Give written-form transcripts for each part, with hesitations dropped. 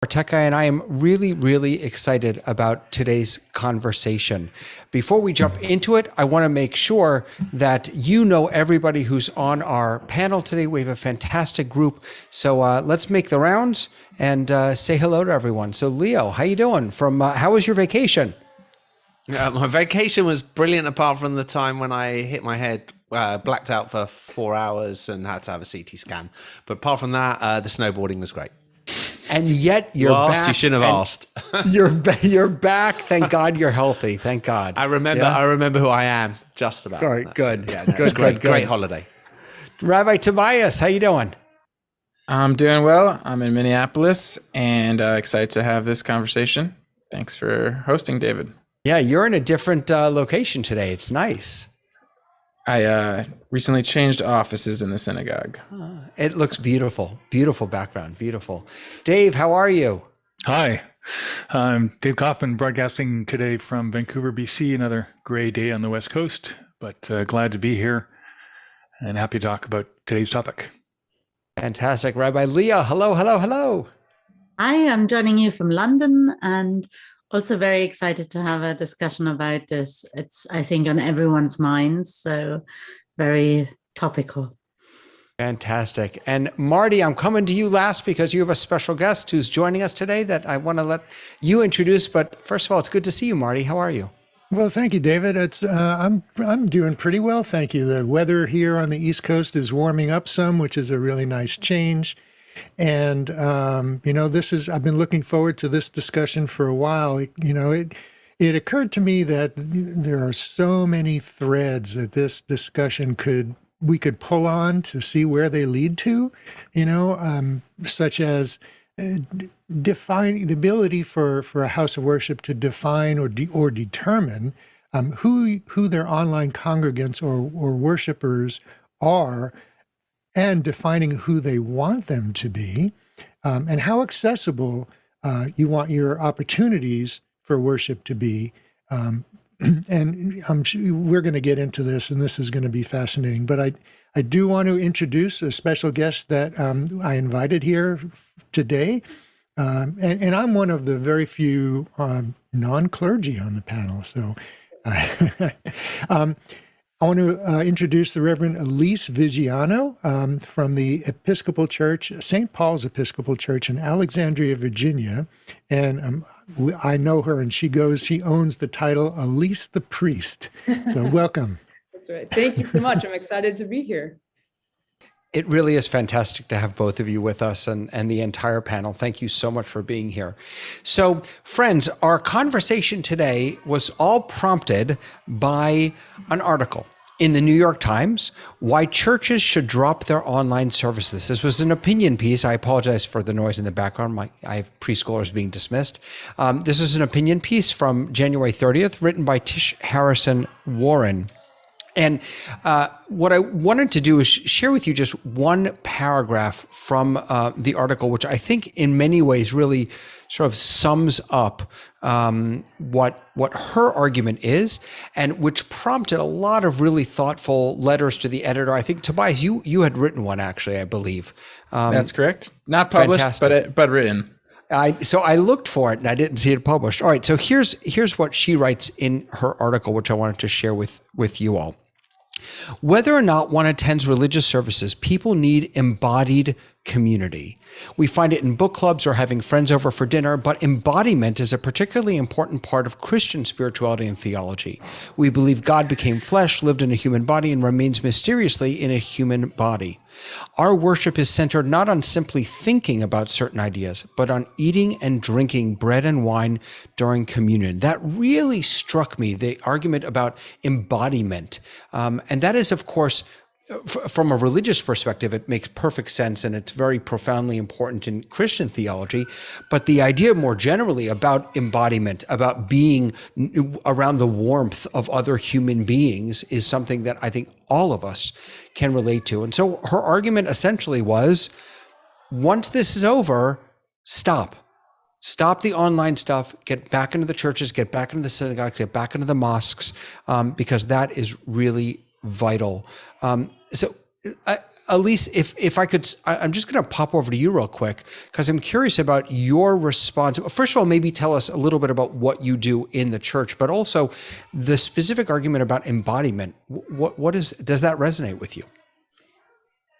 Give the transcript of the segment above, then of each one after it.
Tech Guy, and I am really, really excited about today's conversation. Before we jump into it, I want to make sure that you know everybody who's on our panel today. We have a fantastic group, so let's make the rounds and say hello to everyone. So, Leo, how you doing? How was your vacation? My vacation was brilliant, apart from the time when I hit my head, blacked out for 4 hours, and had to have a CT scan. But apart from that, the snowboarding was great. And yet you're back. You shouldn't have asked. You're back. Thank God you're healthy. Thank God. I remember who I am. Just about. All right, good. Yeah, no, good, great. Great holiday. Rabbi Tobias, how you doing? I'm doing well. I'm in Minneapolis and excited to have this conversation. Thanks for hosting, David. Yeah, you're in a different location today. It's nice. I recently changed offices in the synagogue. It looks beautiful. Beautiful background. Beautiful. Dave, how are you? Hi, I'm Dave Kauffman, broadcasting today from Vancouver, BC. Another gray day on the West Coast, but glad to be here and happy to talk about today's topic. Fantastic. Rabbi Leah, hello, hello, hello. I am joining you from London and also very excited to have a discussion about this. It's, I think, on everyone's minds, so very topical. Fantastic. And Marty, I'm coming to you last because you have a special guest who's joining us today that I want to let you introduce. But first of all, it's good to see you, Marty. How are you? Well, thank you, David. I'm doing pretty well, thank you. The weather here on the East Coast is warming up some, which is a really nice change. And, I've been looking forward to this discussion for a while. It occurred to me that there are so many threads that this discussion we could pull on to see where they lead to, such as define the ability for a house of worship to define or determine who their online congregants or worshipers are, and defining who they want them to be, and how accessible you want your opportunities for worship to be. And I'm sure we're going to get into this, and this is going to be fascinating. But I do want to introduce a special guest that I invited here today. And I'm one of the very few non-clergy on the panel. So I want to introduce the Reverend Elise Vigiano from the Episcopal Church, St. Paul's Episcopal Church in Alexandria, Virginia. And I know her, and she owns the title Elise the Priest. So welcome. That's right. Thank you so much. I'm excited to be here. It really is fantastic to have both of you with us and the entire panel. Thank you so much for being here. So, friends, our conversation today was all prompted by an article in the New York Times, Why Churches Should Drop Their Online Services. This was an opinion piece. I apologize for the noise in the background. I have preschoolers being dismissed. This is an opinion piece from January 30th, written by Tish Harrison Warren. And what I wanted to do is share with you just one paragraph from the article, which I think in many ways really sort of sums up what her argument is, and which prompted a lot of really thoughtful letters to the editor. I think, Tobias, you had written one, actually, I believe. That's correct. Not published, but written. So I looked for it and I didn't see it published. All right, so here's what she writes in her article, which I wanted to share with you all. Whether or not one attends religious services, people need embodied community. We find it in book clubs or having friends over for dinner, but embodiment is a particularly important part of Christian spirituality and theology. We believe God became flesh, lived in a human body, and remains mysteriously in a human body. Our worship is centered not on simply thinking about certain ideas, but on eating and drinking bread and wine during communion. That really struck me, the argument about embodiment. And that is, of course, from a religious perspective, it makes perfect sense, and it's very profoundly important in Christian theology. But the idea more generally about embodiment, about being around the warmth of other human beings, is something that I think all of us can relate to. And so her argument essentially was, once this is over, stop. Stop the online stuff, get back into the churches, get back into the synagogues, get back into the mosques, because that is really vital. So Elise, if I could, I'm just going to pop over to you real quick because I'm curious about your response. First of all, maybe tell us a little bit about what you do in the church, but also the specific argument about embodiment. Does that resonate with you?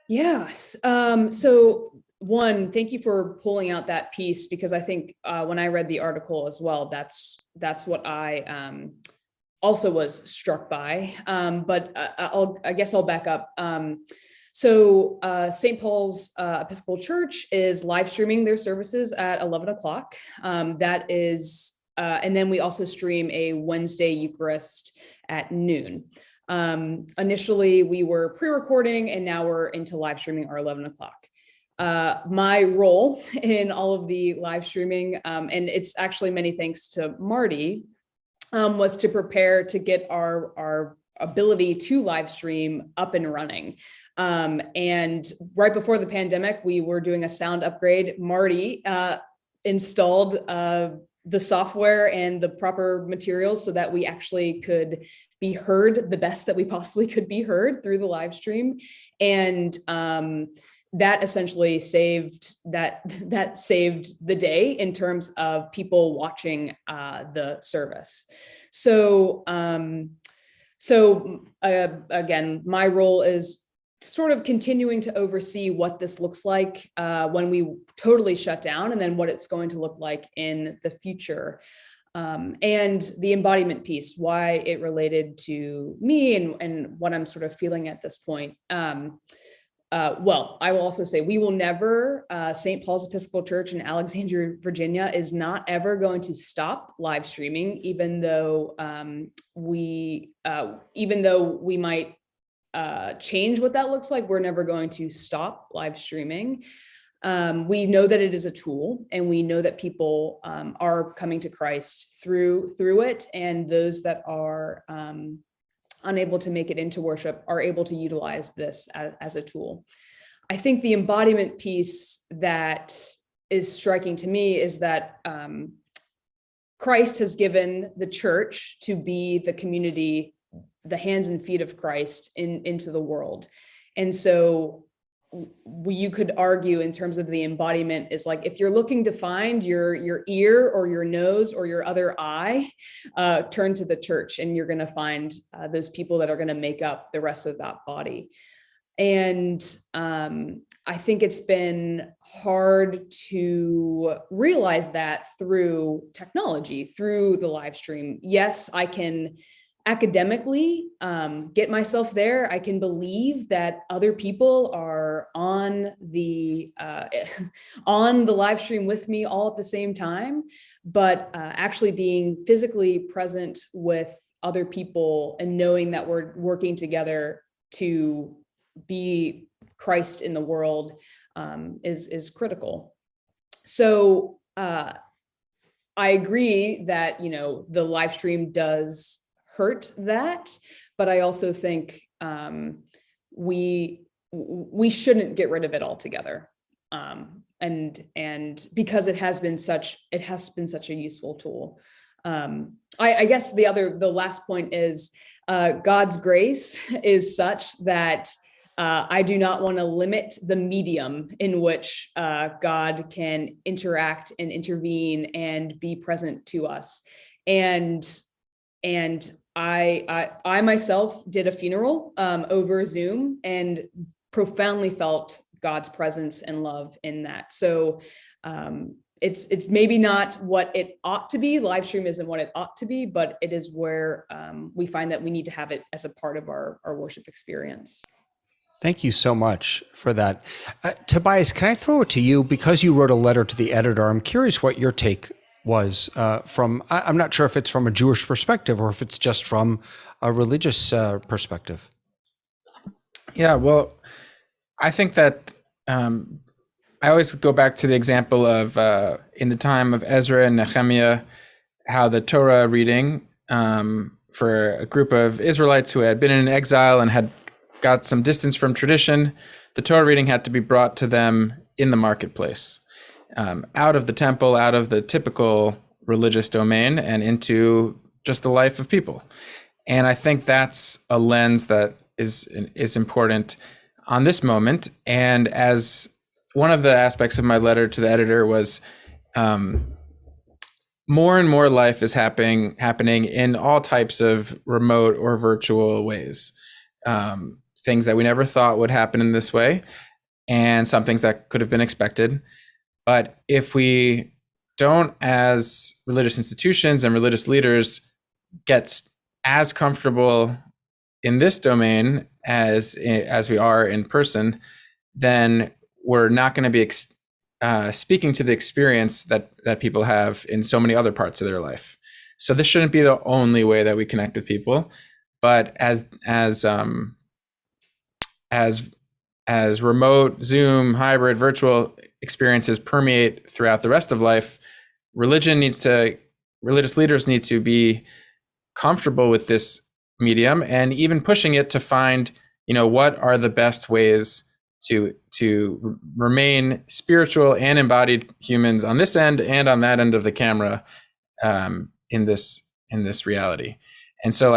Yes. So one, thank you for pulling out that piece, because I think when I read the article as well, that's what I also was struck by. But I guess I'll back up. So St. Paul's Episcopal Church is live streaming their services at 11 o'clock. That is, and then we also stream a Wednesday Eucharist at noon. Initially, we were pre-recording, and now we're into live streaming our 11 o'clock. My role in all of the live streaming, and it's actually many thanks to Marty, was to prepare to get our ability to live stream up and running. And right before the pandemic, we were doing a sound upgrade. Marty installed the software and the proper materials so that we actually could be heard the best that we possibly could be heard through the live stream. And that essentially saved the day in terms of people watching the service. So again, my role is sort of continuing to oversee what this looks like when we totally shut down, and then what it's going to look like in the future. And the embodiment piece, why it related to me and what I'm sort of feeling at this point. Well, I will also say we will never, St. Paul's Episcopal Church in Alexandria, Virginia is not ever going to stop live streaming, even though we might change what that looks like. We're never going to stop live streaming. We know that it is a tool, and we know that people are coming to Christ through it, and those that are unable to make it into worship are able to utilize this as a tool. I think the embodiment piece that is striking to me is that Christ has given the church to be the community, the hands and feet of Christ into the world. And so you could argue in terms of the embodiment is like, if you're looking to find your ear or your nose or your other eye, turn to the church, and you're going to find those people that are going to make up the rest of that body. And I think it's been hard to realize that through technology, through the live stream. Yes, I can academically get myself there. I can believe that other people are on the live stream with me all at the same time, but actually being physically present with other people and knowing that we're working together to be Christ in the world is critical. So I agree that, the live stream does hurt that, but I also think we shouldn't get rid of it altogether. And because it has been such a useful tool. I guess the last point is God's grace is such that I do not want to limit the medium in which God can interact and intervene and be present to us. And I myself did a funeral over Zoom and profoundly felt God's presence and love in that. So it's maybe not what it ought to be. Live stream isn't what it ought to be, but it is where we find that we need to have it as a part of our worship experience. Thank you so much for that. Tobias, can I throw it to you? Because you wrote a letter to the editor, I'm curious what your take was from, I'm not sure if it's from a Jewish perspective or if it's just from a religious perspective. Yeah, well, I think that I always go back to the example of in the time of Ezra and Nehemiah, how the Torah reading for a group of Israelites who had been in exile and had got some distance from tradition, the Torah reading had to be brought to them in the marketplace, out of the temple, out of the typical religious domain, and into just the life of people. And I think that's a lens that is important. on this moment. And as one of the aspects of my letter to the editor was, more and more life is happening in all types of remote or virtual ways. Things that we never thought would happen in this way, and some things that could have been expected. But if we don't, as religious institutions and religious leaders, get as comfortable in this domain as we are in person, then we're not going to be speaking to the experience that people have in so many other parts of their life. So this shouldn't be the only way that we connect with people, but as remote, Zoom, hybrid, virtual experiences permeate throughout the rest of life, religious leaders need to be comfortable with this medium, and even pushing it to find, what are the best ways to remain spiritual and embodied humans on this end and on that end of the camera, in this reality. And so,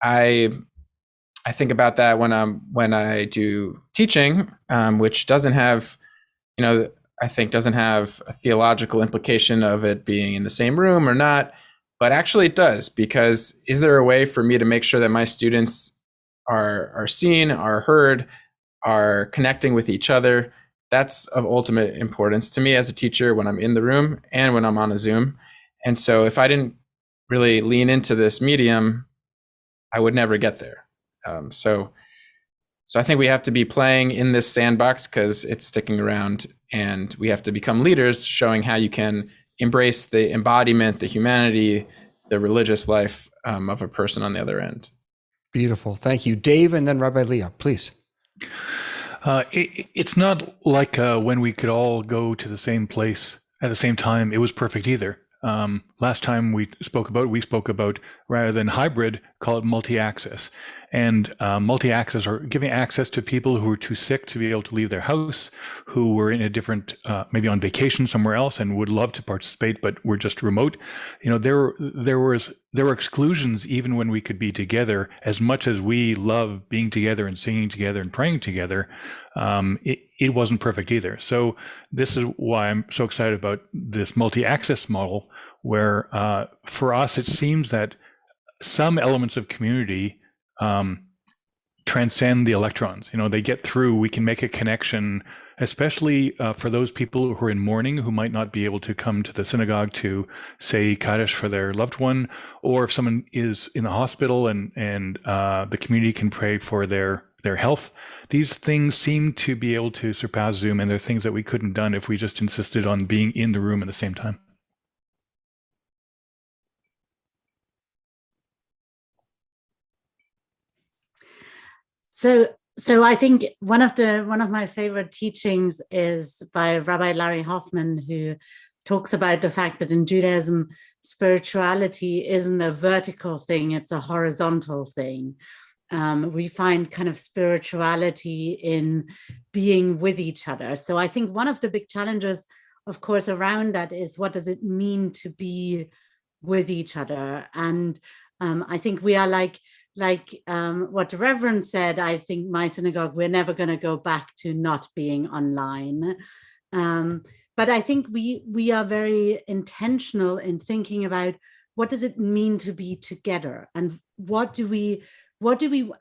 I think about that when I do teaching, which doesn't have, I think doesn't have a theological implication of it being in the same room or not, but actually it does, because is there a way for me to make sure that my students are seen, are heard, are connecting with each other? That's of ultimate importance to me as a teacher when I'm in the room and when I'm on a Zoom. And so if I didn't really lean into this medium, I would never get there. So I think we have to be playing in this sandbox because it's sticking around, and we have to become leaders, showing how you can embrace the embodiment, the humanity, the religious life of a person on the other end. Beautiful. Thank you. Dave, and then Rabbi Leah, please. It's not like when we could all go to the same place at the same time. It was perfect either. Last time we spoke about rather than hybrid, call it multi-access. And multi-access, or giving access to people who are too sick to be able to leave their house, who were in a different, maybe on vacation somewhere else and would love to participate, but were just remote. There were exclusions even when we could be together. As much as we love being together and singing together and praying together, it wasn't perfect either. So this is why I'm so excited about this multi-access model, where for us, it seems that some elements of community transcend the electrons. They get through. We can make a connection, especially for those people who are in mourning, who might not be able to come to the synagogue to say Kaddish for their loved one, or if someone is in the hospital and the community can pray for their health. These things seem to be able to surpass Zoom, and they're things that we couldn't done if we just insisted on being in the room at the same time. So I think one of my favorite teachings is by Rabbi Larry Hoffman, who talks about the fact that in Judaism, spirituality isn't a vertical thing, it's a horizontal thing. We find kind of spirituality in being with each other. So I think one of the big challenges, of course, around that is, what does it mean to be with each other? And I think we are like what the Reverend said. I think my synagogue, we're never going to go back to not being online. But I think we are very intentional in thinking about, what does it mean to be together, and what do we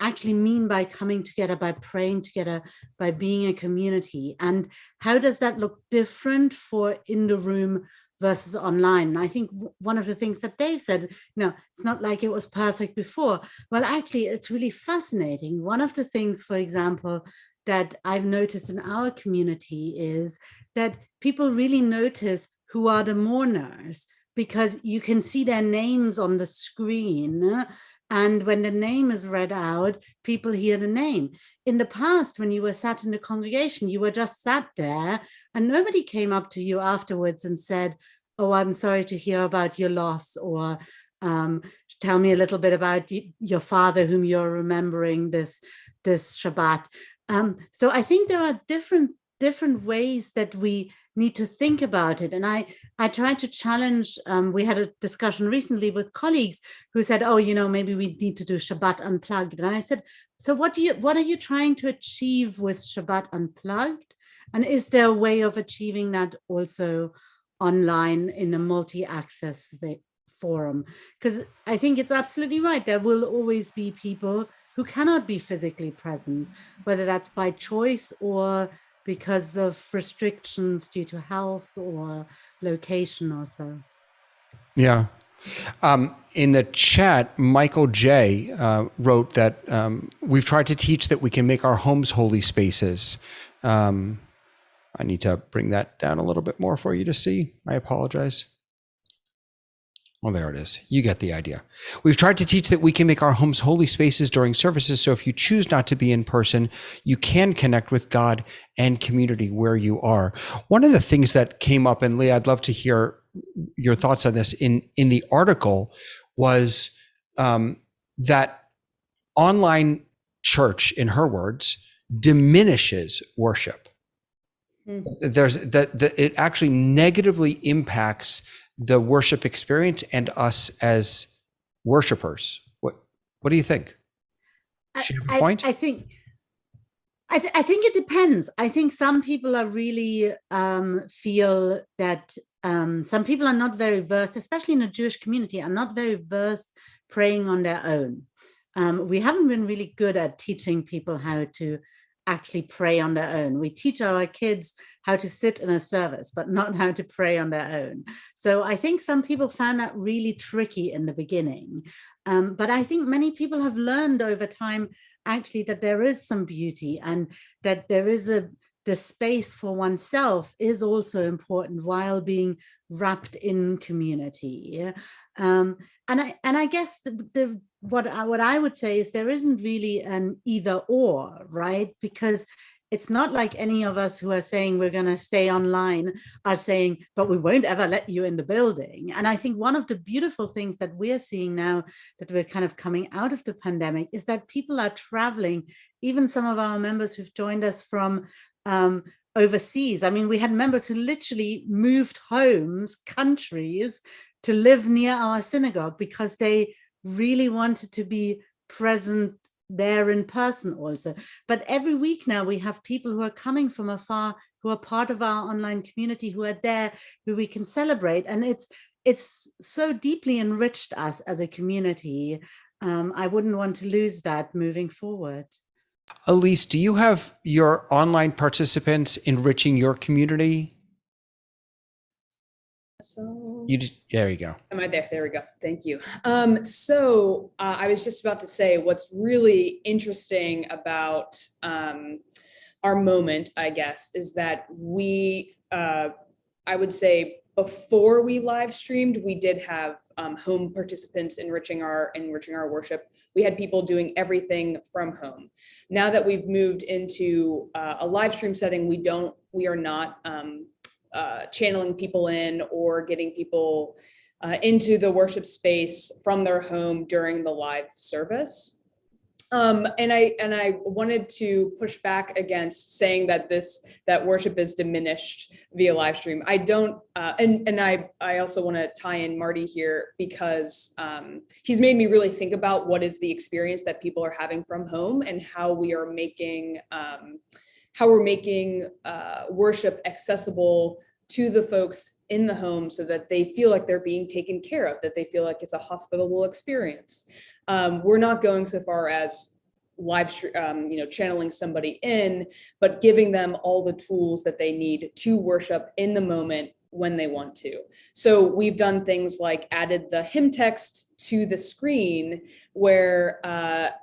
actually mean by coming together, by praying together, by being a community, and how does that look different for in the room versus online? And I think one of the things that Dave said, it's not like it was perfect before. Well, actually, it's really fascinating. One of the things, for example, that I've noticed in our community is that people really notice who are the mourners, because you can see their names on the screen. And when the name is read out, people hear the name. In the past, when you were sat in the congregation, you were just sat there and nobody came up to you afterwards and said, "Oh, I'm sorry to hear about your loss," or "Tell me a little bit about your father whom you're remembering this Shabbat." So I think there are different ways that we need to think about it. And I tried to challenge, we had a discussion recently with colleagues who said, oh, maybe we need to do Shabbat Unplugged. And I said, so what are you trying to achieve with Shabbat Unplugged? And is there a way of achieving that also online in a multi-access forum? Because I think it's absolutely right. There will always be people who cannot be physically present, whether that's by choice or because of restrictions due to health or location or so. Yeah. In the chat, Michael J. Wrote that we've tried to teach that we can make our homes holy spaces. I need to bring that down a little bit more for you to see. I apologize. Well, there it is. You get the idea. We've tried to teach that we can make our homes holy spaces during services. So if you choose not to be in person, you can connect with God and community where you are. One of the things that came up, and Leah, I'd love to hear your thoughts on this in the article, was that online church, in her words, diminishes worship. It actually negatively impacts the worship experience and us as worshipers. What do you think? She have a point? I think it depends. I think some people are really feel that some people are not very versed, especially in the Jewish community, are not very versed praying on their own. We haven't been really good at teaching people how to actually pray on their own. We teach our kids how to sit in a service, but not how to pray on their own. So I think some people found that really tricky in the beginning. But I think many people have learned over time, actually, that there is some beauty and that there is the space for oneself is also important while being wrapped in community. And I guess what I would say is there isn't really an either or, right? Because it's not like any of us who are saying we're going to stay online are saying, but we won't ever let you in the building. And I think one of the beautiful things that we're seeing now that we're kind of coming out of the pandemic is that people are traveling. Even some of our members who've joined us from overseas. I mean, we had members who literally moved homes, countries, to live near our synagogue because they really wanted to be present there in person also. But every week now we have people who are coming from afar, who are part of our online community, who are there, who we can celebrate. And it's so deeply enriched us as a community. I wouldn't want to lose that moving forward. Elise, do you have your online participants enriching your community? So there you go. Am I there? There we go. Thank you. So I was just about to say what's really interesting about our moment, I guess, is that we, I would say before we live streamed, we did have home participants enriching our worship. We had people doing everything from home. Now that we've moved into a live stream setting, we are not channeling people in or getting people into the worship space from their home during the live service. And I wanted to push back against saying that that worship is diminished via live stream. I don't, and I also want to tie in Marty here because he's made me really think about what is the experience that people are having from home and how we are making worship accessible to the folks in the home so that they feel like they're being taken care of, that they feel like it's a hospitable experience. We're not going so far as live stream, channeling somebody in, but giving them all the tools that they need to worship in the moment when they want to. So we've done things like added the hymn text to the screen where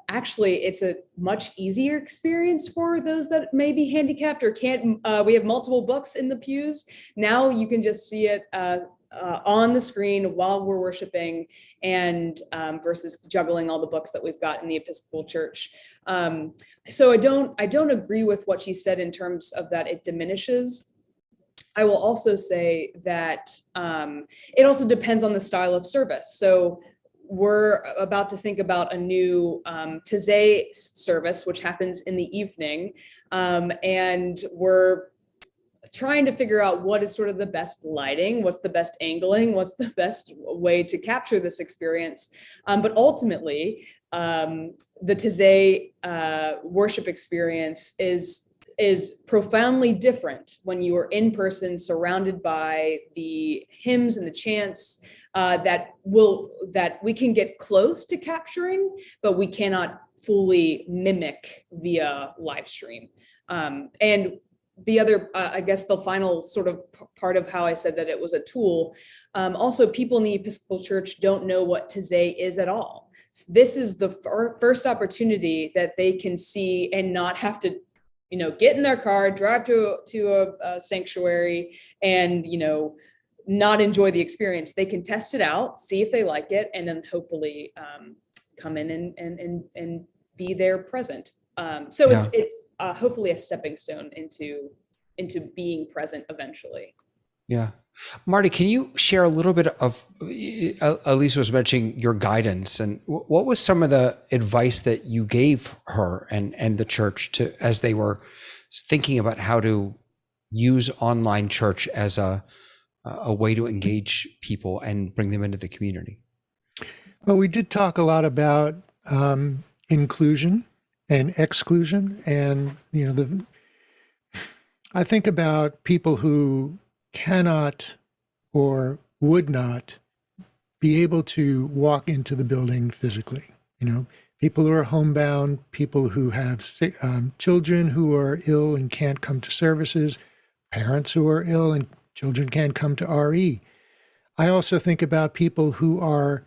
actually it's a much easier experience for those that may be handicapped or can't. We have multiple books in the pews. Now you can just see it on the screen while we're worshiping and versus juggling all the books that we've got in the Episcopal Church. So I don't agree with what she said in terms of that it diminishes. I will also say that it also depends on the style of service. So we're about to think about a new Tazay service, which happens in the evening. And we're trying to figure out what is sort of the best lighting, what's the best angling, what's the best way to capture this experience. But ultimately, the Taizé worship experience is profoundly different when you are in person, surrounded by the hymns and the chants that we can get close to capturing, but we cannot fully mimic via live stream. And the other, I guess the final sort of part of how I said that it was a tool, also people in the Episcopal Church don't know what Taizé is at all. So this is the first opportunity that they can see and not have to, get in their car, drive to a sanctuary and, not enjoy the experience. They can test it out, see if they like it, and then hopefully come in and be there present. So Yeah. it's hopefully a stepping stone into being present eventually. Yeah. Marty, can you share a little bit of, Elise was mentioning your guidance, and what was some of the advice that you gave her and the church as they were thinking about how to use online church as a way to engage people and bring them into the community? Well, we did talk a lot about inclusion and exclusion, and I think about people who cannot or would not be able to walk into the building physically. People who are homebound, people who have children who are ill and can't come to services, parents who are ill and children can't come to RE. I also think about people who are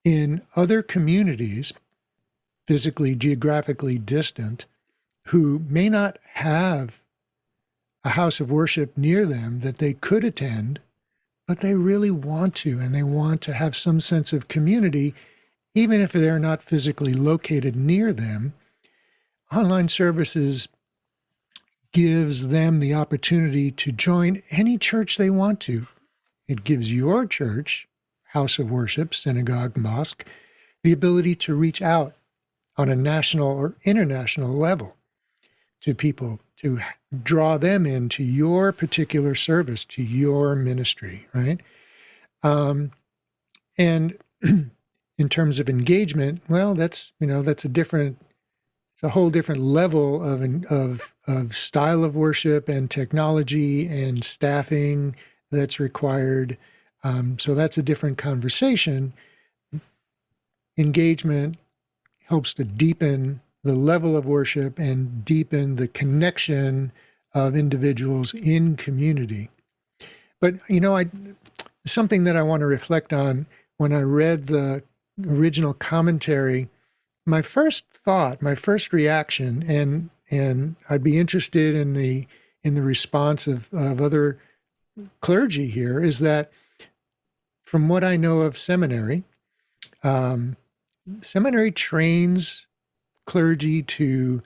in other communities, physically, geographically distant, who may not have a house of worship near them that they could attend, but they really want to, and they want to have some sense of community, even if they're not physically located near them. Online services gives them the opportunity to join any church they want to. It gives your church, house of worship, synagogue, mosque, the ability to reach out on a national or international level to people, to draw them into your particular service, to your ministry, right? And in terms of engagement, well, that's it's a whole different level of style of worship and technology and staffing that's required. So that's a different conversation. Engagement helps to deepen the level of worship and deepen the connection of individuals in community. But, something that I want to reflect on when I read the original commentary, my first thought, my first reaction, and I'd be interested in the response of other clergy here, is that from what I know of seminary, seminary trains clergy to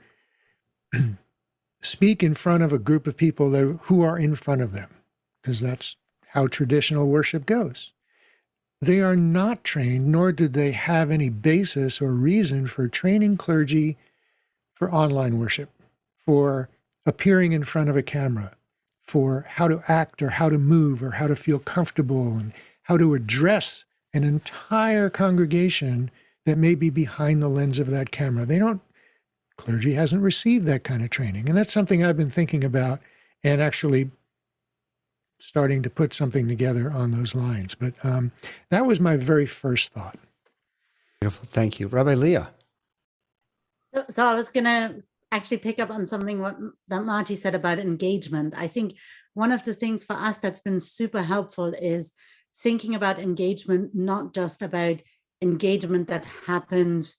speak in front of a group of people who are in front of them, because that's how traditional worship goes. They are not trained, nor did they have any basis or reason for training clergy for online worship, for appearing in front of a camera, for how to act or how to move or how to feel comfortable and how to address an entire congregation that may be behind the lens of that camera. Clergy hasn't received that kind of training. And that's something I've been thinking about and actually starting to put something together on those lines. But that was my very first thought. Beautiful. Thank you. Rabbi Leah. So I was going to actually pick up on something that Marty said about engagement. I think one of the things for us that's been super helpful is thinking about engagement, not just about engagement that happens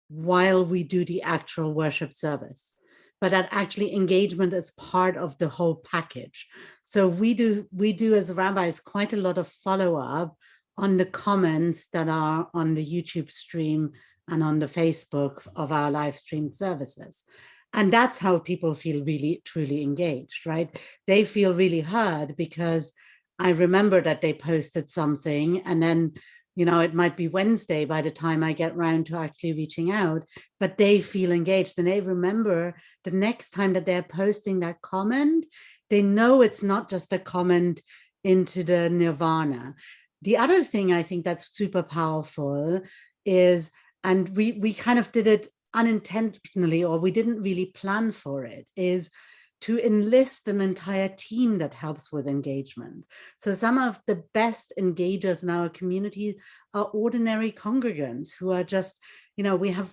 while we do the actual worship service, but that actually engagement is part of the whole package. So we do as rabbis quite a lot of follow-up on the comments that are on the YouTube stream and on the Facebook of our live streamed services. And that's how people feel really, truly engaged, right? They feel really heard because I remember that they posted something and then, it might be Wednesday by the time I get around to actually reaching out, but they feel engaged and they remember the next time that they're posting that comment, they know it's not just a comment into the nirvana. The other thing I think that's super powerful is, and we kind of did it unintentionally, or we didn't really plan for it, is to enlist an entire team that helps with engagement. So some of the best engagers in our community are ordinary congregants who are just, we have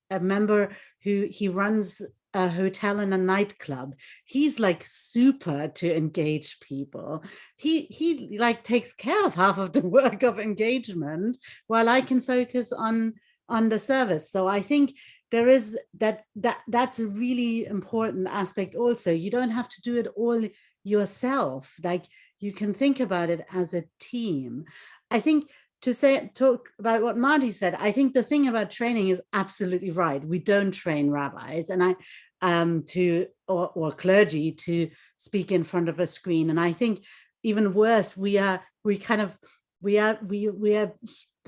a member he runs a hotel and a nightclub. He's like super to engage people. He like takes care of half of the work of engagement while I can focus on the service. So I think there is that's a really important aspect also. You don't have to do it all yourself. Like, you can think about it as a team. I think talk about what Marty said, I think the thing about training is absolutely right. We don't train rabbis and or clergy to speak in front of a screen. And I think even worse, we are the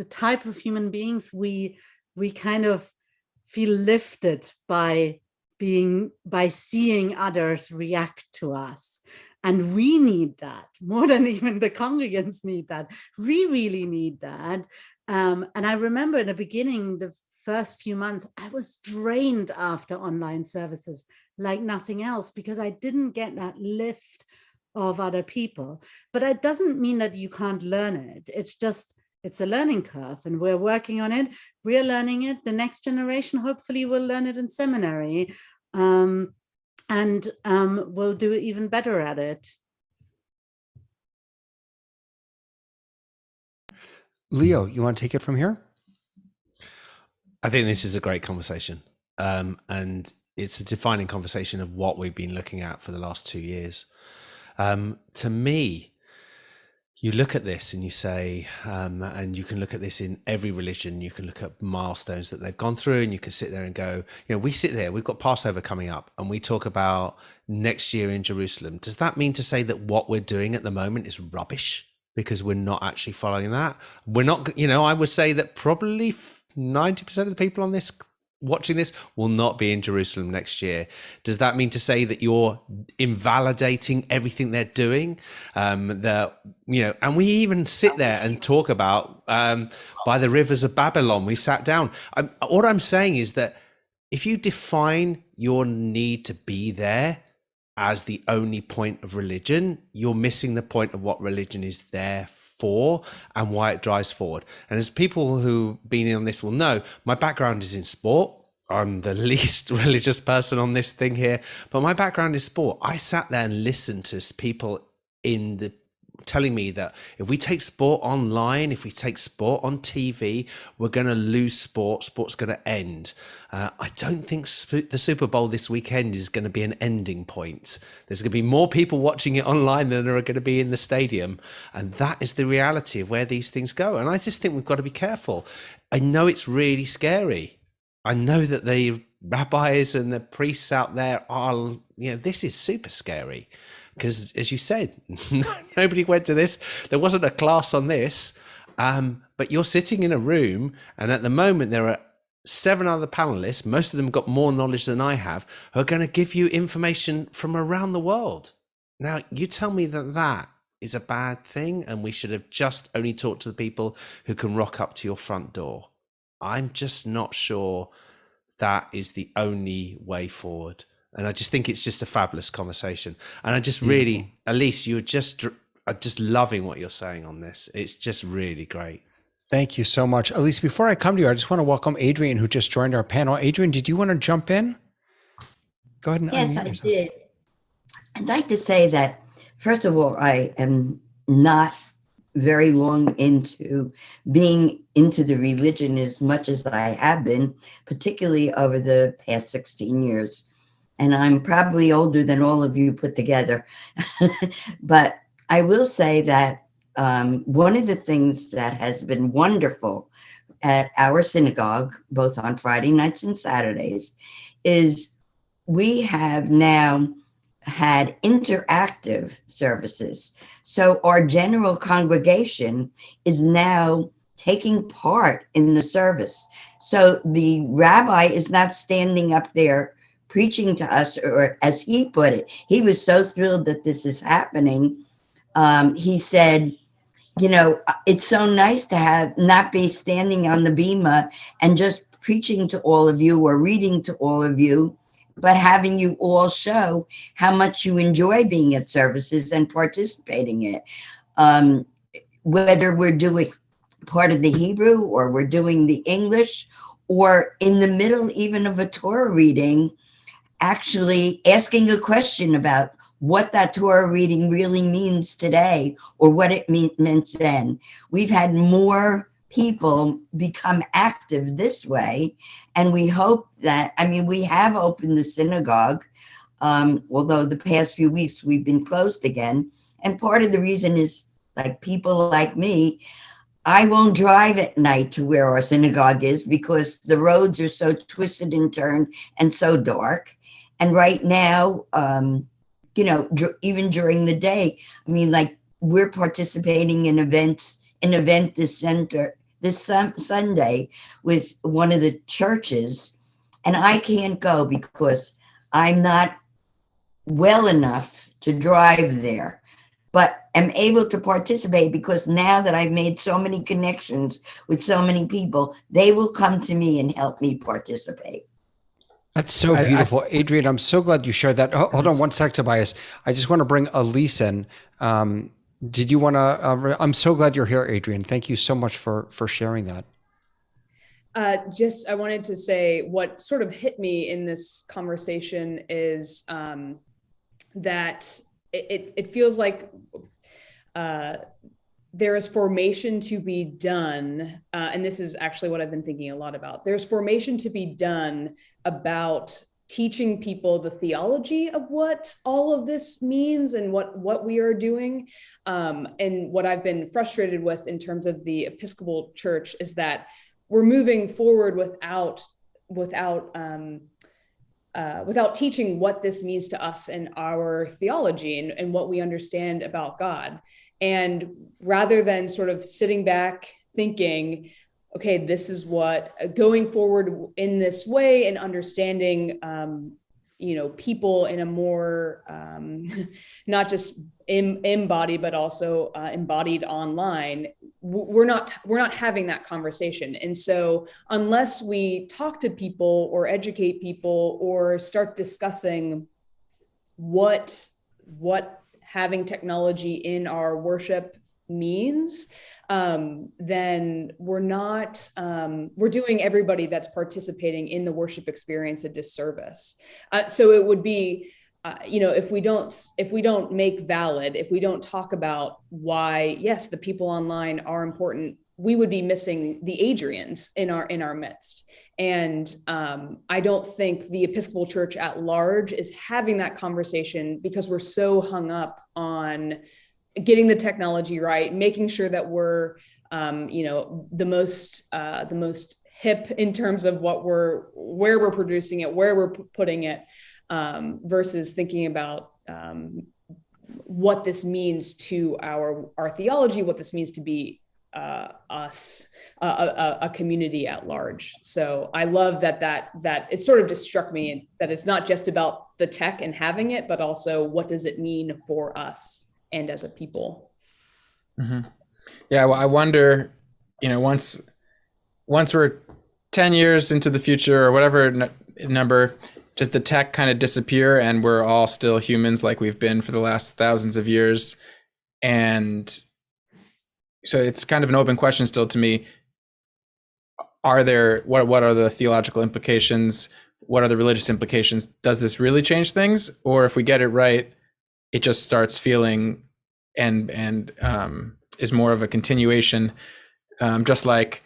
type of human beings we kind of feel lifted by seeing others react to us. And we need that more than even the congregants need that. We really need that. And I remember in the beginning, the first few months, I was drained after online services like nothing else, because I didn't get that lift of other people. But it doesn't mean that you can't learn it. It's a learning curve, and we're working on it. We're learning it. The next generation hopefully will learn it in seminary, and we'll do even better at it. Leo, you want to take it from here? I think this is a great conversation, and it's a defining conversation of what we've been looking at for the last 2 years. To me, you look at this and you say, and you can look at this in every religion, you can look at milestones that they've gone through, and you can sit there and go, we sit there, we've got Passover coming up, and we talk about next year in Jerusalem. Does that mean to say that what we're doing at the moment is rubbish because we're not actually following that? We're not, I would say that probably 90% of the people on this watching this will not be in Jerusalem next year. Does that mean to say that you're invalidating everything they're doing? And we even sit there and talk about by the rivers of Babylon, we sat down. What I'm saying is that if you define your need to be there as the only point of religion, you're missing the point of what religion is there for and why it drives forward. And as people who've been in on this will know, my background is in sport. I'm the least religious person on this thing here, but my background is sport. I sat there and listened to people telling me that if we take sport online, if we take sport on TV, we're going to lose sport. Sport's going to end. I don't think the Super Bowl this weekend is going to be an ending point. There's going to be more people watching it online than there are going to be in the stadium. And that is the reality of where these things go. And I just think we've got to be careful. I know it's really scary. I know that the rabbis and the priests out there are, this is super scary. Because, as you said, nobody went to this. There wasn't a class on this. But you're sitting in a room, and at the moment there are 7 other panelists. Most of them got more knowledge than I have, who are going to give you information from around the world. Now, you tell me that is a bad thing, and we should have just only talked to the people who can rock up to your front door. I'm just not sure that is the only way forward. And I just think it's just a fabulous conversation. And I just really, Elise, you're just loving what you're saying on this. It's just really great. Thank you so much. Elise, before I come to you, I just want to welcome Adrian, who just joined our panel. Adrian, did you want to jump in? Go ahead and Yes, unmute I yourself. did. I'd like to say that, first of all, I am not very long into being into the religion as much as I have been, particularly over the past 16 years. And I'm probably older than all of you put together. But I will say that one of the things that has been wonderful at our synagogue, both on Friday nights and Saturdays, is we have now had interactive services. So our general congregation is now taking part in the service. So the rabbi is not standing up there preaching to us, or as he put it, he was so thrilled that this is happening. He said, you know, it's so nice to have not be standing on the bema and just preaching to all of you or reading to all of you, but having you all show how much you enjoy being at services and participating in it. Whether we're doing part of the Hebrew or we're doing the English, or in the middle even of a Torah reading, actually asking a question about what that Torah reading really means today or what it meant then. We've had more people become active this way, and we hope that, I mean, we have opened the synagogue, although the past few weeks we've been closed again. And part of the reason is, like, people like me, I won't drive at night to where our synagogue is because the roads are so twisted and turned and so dark. And right now, you know, even during the day, I mean, like, we're participating in events, this Sunday with one of the churches, and I can't go because I'm not well enough to drive there, but am able to participate because now that I've made so many connections with so many people, they will come to me and help me participate. That's so beautiful. Adrian, I'm so glad you shared that. Hold on one sec, Tobias. I just want to bring Elise in. Did you want to, I'm so glad you're here, Adrian. Thank you so much for sharing that. I wanted to say what sort of hit me in this conversation is that it feels like there is formation to be done. And this is actually what I've been thinking a lot about. There's formation to be done about teaching people the theology of what all of this means and what we are doing. And what I've been frustrated with in terms of the Episcopal Church is that we're moving forward without teaching what this means to us and our theology and what we understand about God. And rather than sort of sitting back thinking, okay, this is what going forward in this way and understanding, people in a more, not just embodied, but also embodied online, we're not having that conversation. And so unless we talk to people or educate people or start discussing what having technology in our worship means, then we're doing everybody that's participating in the worship experience a disservice. So it would be, if we don't make valid, if we don't talk about why, yes, the people online are important, we would be missing the Adrians in our midst. And I don't think the Episcopal Church at large is having that conversation because we're so hung up on getting the technology right, making sure that we're, the most hip in terms of where we're producing it, where we're putting it, versus thinking about what this means to our theology, what this means to be us, a community at large. So I love that it sort of just struck me that it's not just about the tech and having it, but also what does it mean for us and as a people. Mm-hmm. Yeah, well, I wonder, once we're 10 years into the future or whatever number, does the tech kind of disappear and we're all still humans like we've been for the last thousands of years? And so it's kind of an open question still to me. What are the theological implications? What are the religious implications? Does this really change things? Or if we get it right, it just starts feeling and is more of a continuation, just like,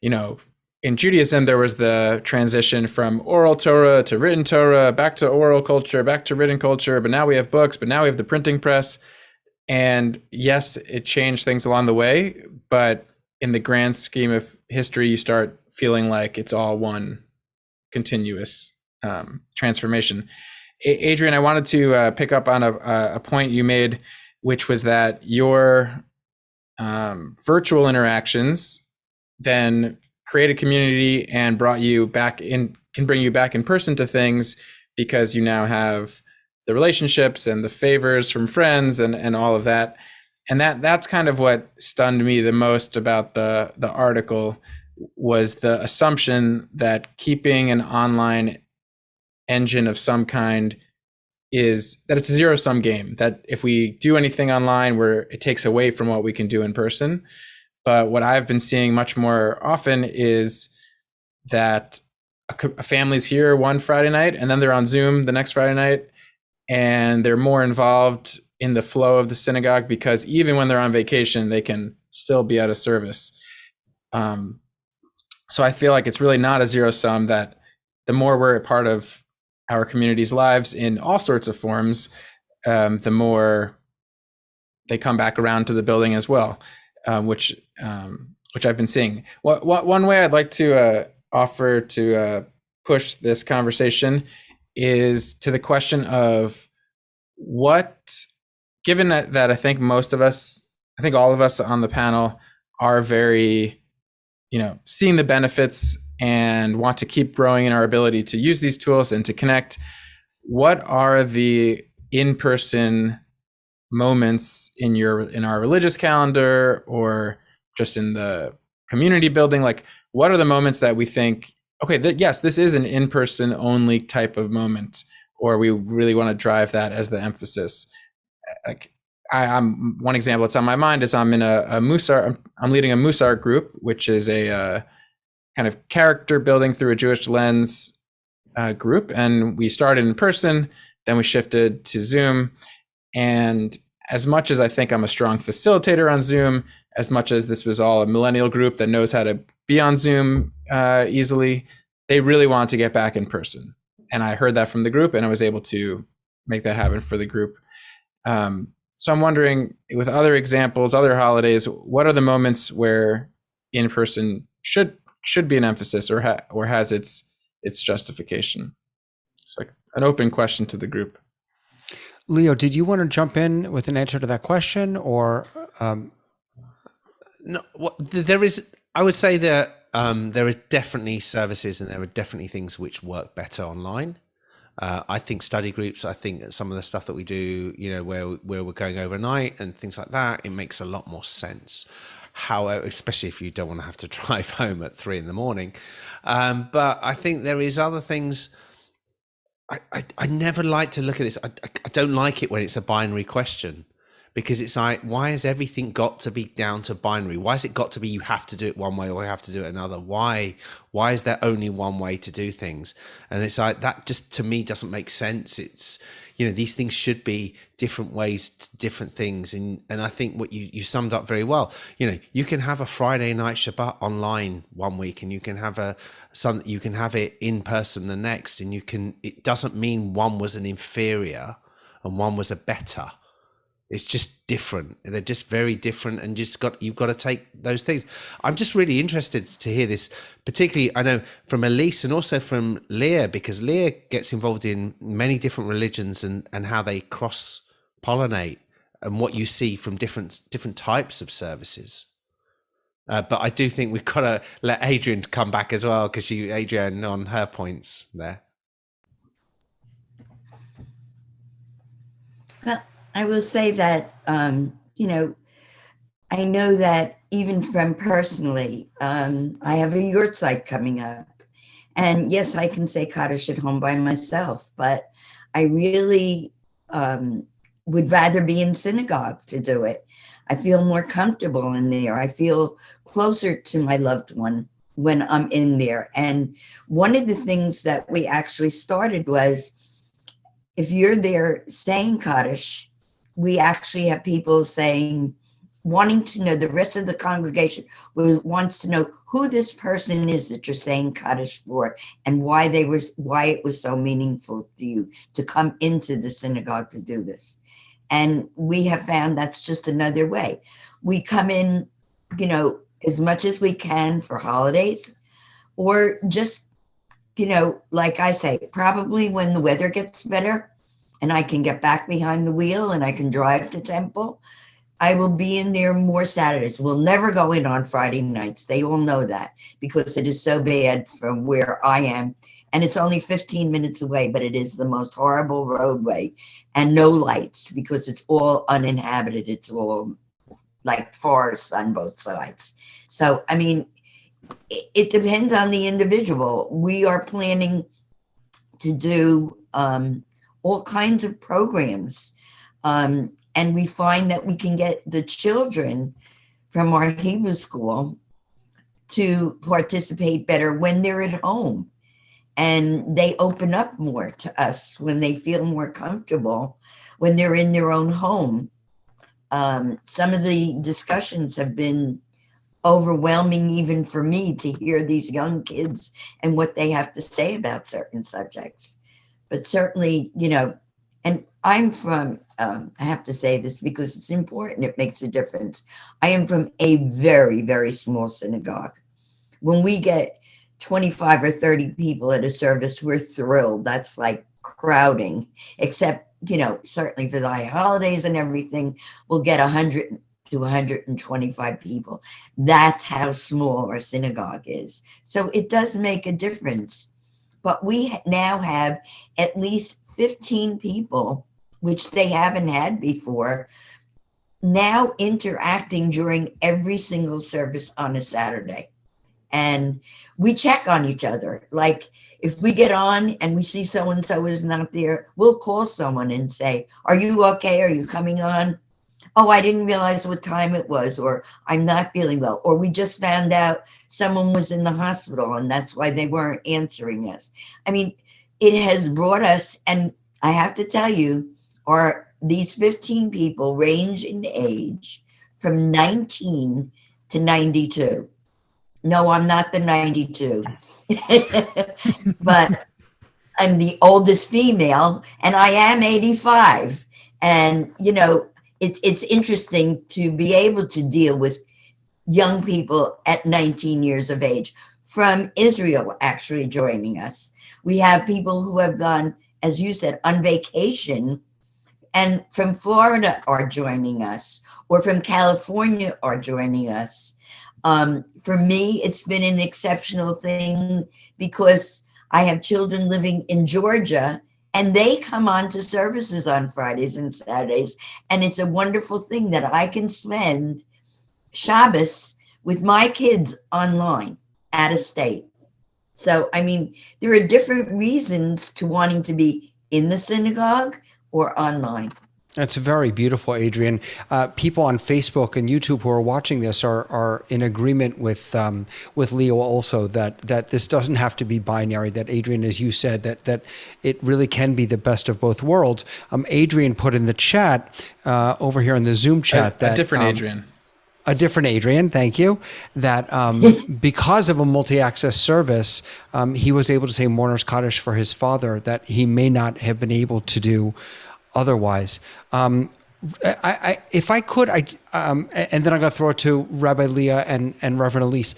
in Judaism, there was the transition from oral Torah to written Torah, back to oral culture, back to written culture, but now we have books, but now we have the printing press. And yes, it changed things along the way, but in the grand scheme of history, you start feeling like it's all one continuous transformation. Adrian, I wanted to pick up on a point you made, which was that your virtual interactions then create a community and can bring you back in person to things because you now have the relationships and the favors from friends and all of that. And that's kind of what stunned me the most about the article, was the assumption that keeping an online engine of some kind is that it's a zero-sum game, that if we do anything online where it takes away from what we can do in person. But what I've been seeing much more often is that a family's here one Friday night and then they're on Zoom the next Friday night, and they're more involved in the flow of the synagogue because even when they're on vacation, they can still be at a service. So I feel like it's really not a zero sum, that the more we're a part of our community's lives in all sorts of forms, the more they come back around to the building as well, which I've been seeing. One way I'd like to offer to push this conversation is to the question of given that I think all of us on the panel are very, seeing the benefits and want to keep growing in our ability to use these tools and to connect, what are the in-person moments in our religious calendar or just in the community building? Like, what are the moments that we think, okay, yes, this is an in-person only type of moment, or we really want to drive that as the emphasis? Like, I'm one example that's on my mind is I'm in a Musar. I'm leading a Musar group, which is a kind of character building through a Jewish lens group, and we started in person, then we shifted to Zoom. And as much as I think I'm a strong facilitator on Zoom, as much as this was all a millennial group that knows how to be on Zoom easily, they really want to get back in person. And I heard that from the group, and I was able to make that happen for the group. So I'm wondering, with other examples, other holidays, what are the moments where in-person should be an emphasis or has its justification? It's like an open question to the group. Leo, did you want to jump in with an answer to that question, or? No, there is. I would say that there are definitely services and there are definitely things which work better online. I think study groups, I think some of the stuff that we do, where we're going overnight and things like that, it makes a lot more sense. However, especially if you don't want to have to drive home at 3 a.m. But I think there is other things. I never like to look at this. I don't like it when it's a binary question, because it's like, why has everything got to be down to binary? Why has it got to be you have to do it one way or you have to do it another? Why is there only one way to do things? And it's like, that just to me doesn't make sense. It's, these things should be different ways to different things. And I think what you summed up very well. You can have a Friday night Shabbat online one week, and you can have it in person the next, and it doesn't mean one was an inferior and one was a better. It's just different. They're just very different, and you've got to take those things. I'm just really interested to hear this, particularly I know from Elise and also from Leah, because Leah gets involved in many different religions and how they cross-pollinate and what you see from different types of services. But I do think we've got to let Adrian come back as well, because Adrian on her points there. Well, I will say that, I know that even from personally, I have a yurt site coming up. And yes, I can say Kaddish at home by myself, but I really would rather be in synagogue to do it. I feel more comfortable in there. I feel closer to my loved one when I'm in there. And one of the things that we actually started was, if you're there saying Kaddish, we actually have people wanting to know, the rest of the congregation wants to know who this person is that you're saying Kaddish for, and why it was so meaningful to you to come into the synagogue to do this. And we have found that's just another way. We come in, as much as we can for holidays, or just, like I say, probably when the weather gets better and I can get back behind the wheel and I can drive to temple, I will be in there more Saturdays. We'll never go in on Friday nights. They all know that, because it is so bad from where I am. and it's only 15 minutes away, but it is the most horrible roadway and no lights because it's all uninhabited. It's all like forests on both sides. So, I mean, it depends on the individual. We are planning to do all kinds of programs. And we find that we can get the children from our Hebrew school to participate better when they're at home. And they open up more to us when they feel more comfortable when they're in their own home. Some of the discussions have been overwhelming even for me to hear these young kids and what they have to say about certain subjects. But certainly, you know, and I'm from, I have to say this because it's important, it makes a difference. I am from a very, very small synagogue. When we get 25 or 30 people at a service, we're thrilled. That's like crowding, except, you know, certainly for the high holidays and everything, we'll get 100 to 125 people. That's how small our synagogue is. So it does make a difference. But we now have at least 15 people, which they haven't had before, now interacting during every single service on a Saturday. And we check on each other. Like if we get on and we see so-and-so is not there, we'll call someone and say, are you okay? Are you coming on? Oh, I didn't realize what time it was, or I'm not feeling well, or we just found out someone was in the hospital and that's why they weren't answering us. I mean, it has brought us, and I have to tell you, these 15 people range in age from 19 to 92. No, I'm not the 92, but I'm the oldest female and I am 85. And, you know, it's interesting to be able to deal with young people at 19 years of age from Israel actually joining us. We have people who have gone, as you said, on vacation and from Florida are joining us, or from California are joining us. For me, it's been an exceptional thing because I have children living in Georgia and they come on to services on Fridays and Saturdays. And it's a wonderful thing that I can spend Shabbos with my kids online out of state. So, I mean, there are different reasons to wanting to be in the synagogue or online. That's very beautiful, Adrian. People on Facebook and YouTube who are watching this are in agreement with Leo also that this doesn't have to be binary. That Adrian, as you said, that it really can be the best of both worlds. Adrian put in the chat over here in the Zoom chat a different Adrian. A different Adrian, thank you. That because of a multi-access service, he was able to say Mourner's Kaddish for his father that he may not have been able to do otherwise. If I could, and then I'm going to throw it to Rabbi Leah and Reverend Elise.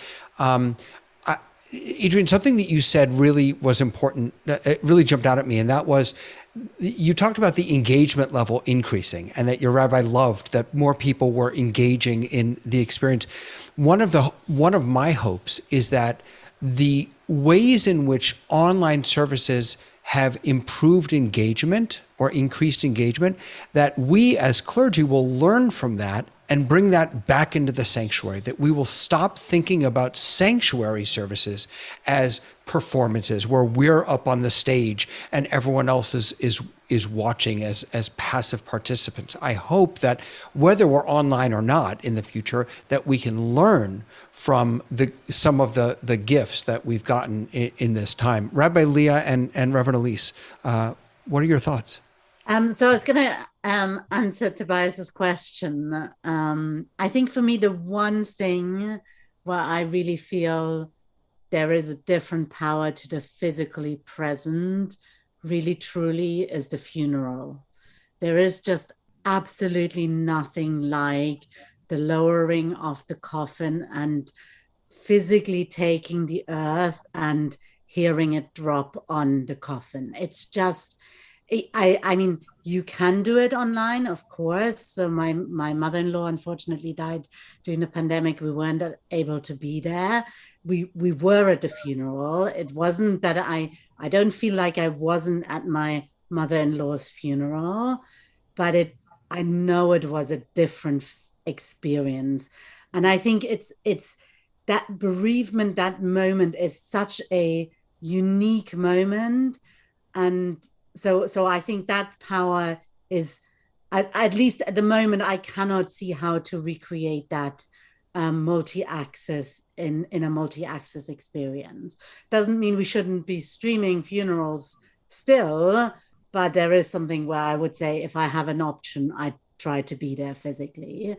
Adrian, something that you said really was important. It really jumped out at me, and that was you talked about the engagement level increasing, and that your rabbi loved that more people were engaging in the experience. One of my hopes is that the ways in which online services have improved engagement or increased engagement, that we as clergy will learn from that and bring that back into the sanctuary, that we will stop thinking about sanctuary services as performances where we're up on the stage and everyone else is watching as passive participants. I hope that whether we're online or not in the future, that we can learn from some of the gifts that we've gotten in this time. Rabbi Leah and Reverend Elise, what are your thoughts? So I was going to answer Tobias's question. I think for me, the one thing where I really feel there is a different power to the physically present, really truly, is the funeral. There is just absolutely nothing like the lowering of the coffin and physically taking the earth and hearing it drop on the coffin. It's just, I mean, you can do it online, of course. So my mother-in-law unfortunately died during the pandemic. We weren't able to be there. We were at the funeral. It wasn't that I I don't feel like I wasn't at my mother-in-law's funeral, but I know it was a different experience. And I think it's that bereavement, that moment is such a unique moment. And so I think that power is, at least at the moment, I cannot see how to recreate that multi-access in a multi-access experience. Doesn't mean we shouldn't be streaming funerals still, but there is something where I would say if I have an option, I try to be there physically.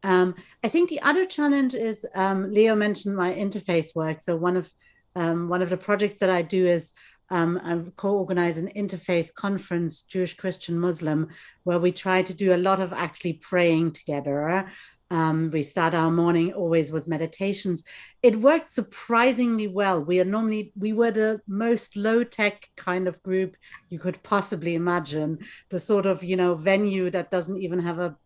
I think the other challenge is, Leo mentioned my interfaith work. So one of the projects that I do is I co-organize an interfaith conference, Jewish, Christian, Muslim, where we try to do a lot of actually praying together. We start our morning always with meditations. It worked surprisingly well. We were the most low-tech kind of group you could possibly imagine. The sort of, venue that doesn't even have a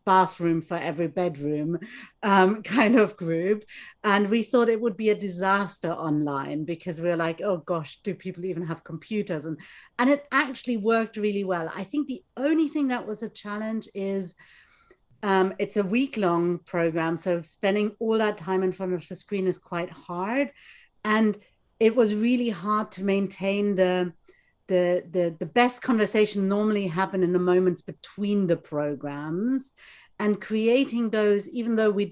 bathroom for every bedroom kind of group. And we thought it would be a disaster online because we were like, oh gosh, do people even have computers? And it actually worked really well. I think the only thing that was a challenge is it's a week-long program. So spending all that time in front of the screen is quite hard. And it was really hard to maintain the best conversation normally happen in the moments between the programs, and creating those, even though we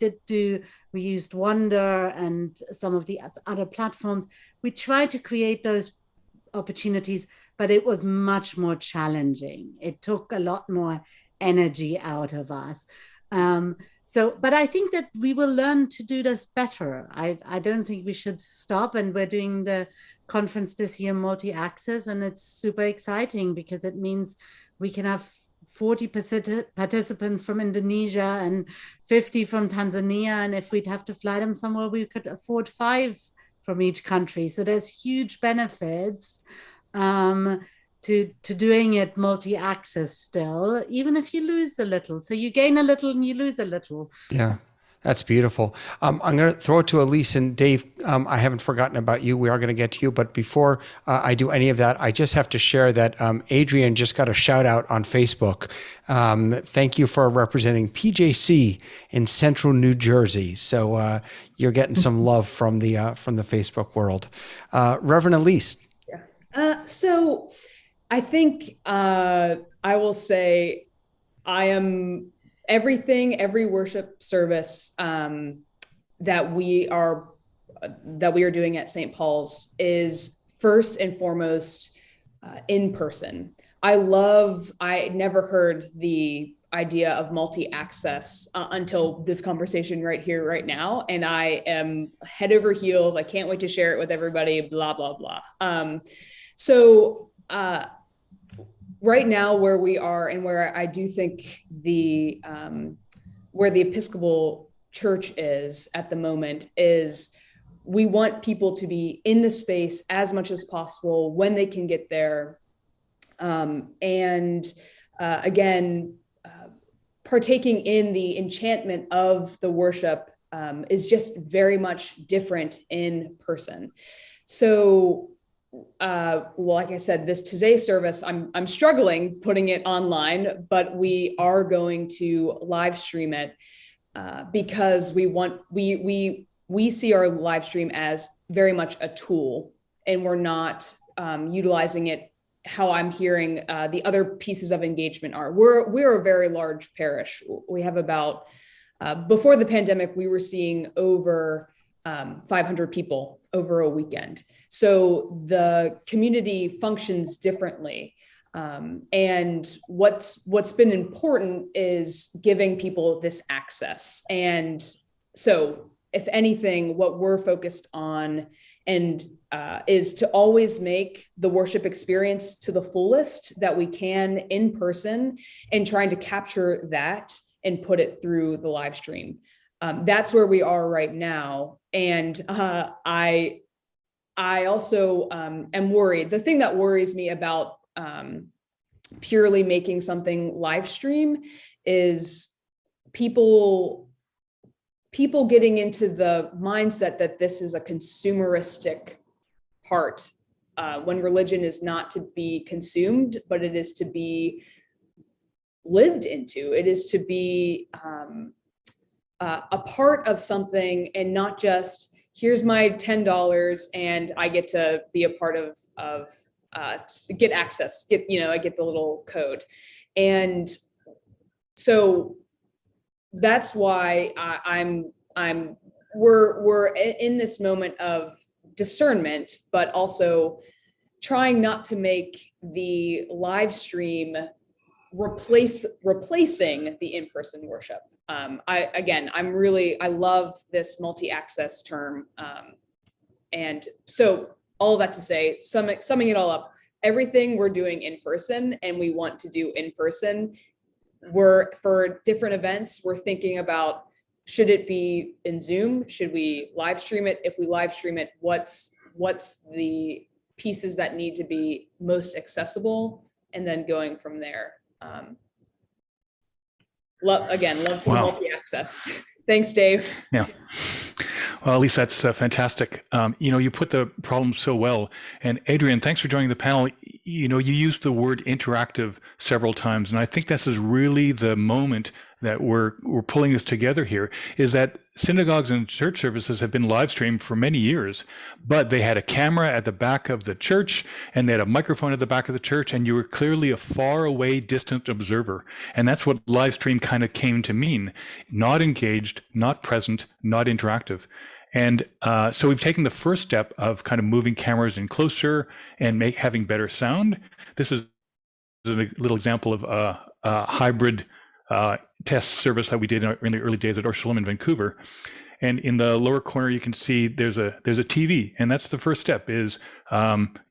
used Wonder and some of the other platforms, we tried to create those opportunities, but it was much more challenging. It took a lot more energy out of us. But I think that we will learn to do this better. I don't think we should stop, and we're doing the conference this year multi-access, and it's super exciting because it means we can have 40 participants from Indonesia and 50 from Tanzania, and if we'd have to fly them somewhere, we could afford 5 from each country. So there's huge benefits to doing it multi-access still, even if you lose a little. So you gain a little and you lose a little. Yeah. That's beautiful. I'm going to throw it to Elise and Dave. I haven't forgotten about you. We are going to get to you. But before I do any of that, I just have to share that Adrian just got a shout out on Facebook. Thank you for representing PJC in Central New Jersey. So you're getting some love from the Facebook world. Reverend Elise. Yeah. So I think I will say I am every worship service that we are doing at St. Paul's is first and foremost in person. I never heard the idea of multi-access until this conversation right here, right now. And I am head over heels. I can't wait to share it with everybody, blah, blah, blah. Right now, where we are, and where I do think where the Episcopal Church is at the moment, is we want people to be in the space as much as possible when they can get there. Partaking in the enchantment of the worship is just very much different in person. So, like I said, today's service, I'm struggling putting it online, but we are going to live stream it because we see our live stream as very much a tool, and we're not utilizing it how I'm hearing the other pieces of engagement are. We're a very large parish. We have about before the pandemic, we were seeing over 500 people over a weekend. So the community functions differently. And what's been important is giving people this access. And so if anything, what we're focused on is to always make the worship experience to the fullest that we can in person, and trying to capture that and put it through the live stream. That's where we are right now. And I also am worried. The thing that worries me about purely making something live stream is people getting into the mindset that this is a consumeristic part when religion is not to be consumed, but it is to be lived into. It is to be a part of something, and not just, here's my $10 and I get to be a part of get access, I get the little code. And so that's why we're in this moment of discernment, but also trying not to make the live stream replacing the in-person worship. I love this multi-access term. And so all of that to say, summing it all up, everything we're doing in person and we want to do in person, for different events, we're thinking about, should it be in Zoom? Should we live stream it? If we live stream it, what's the pieces that need to be most accessible? And then going from there. Love for multi-access. Thanks, Dave. Yeah. Well, Elise, that's fantastic. You put the problem so well. And Adrian, thanks for joining the panel. You used the word interactive several times, and I think this is really the moment that we're pulling this together here, is that synagogues and church services have been live streamed for many years, but they had a camera at the back of the church and they had a microphone at the back of the church, and you were clearly a far away, distant observer. And that's what live stream kind of came to mean: not engaged, not present, not interactive. And so we've taken the first step of kind of moving cameras in closer and having better sound. This is a little example of a hybrid test service that we did in the early days at Shalom in Vancouver. And in the lower corner, you can see there's a TV, and that's the first step. Is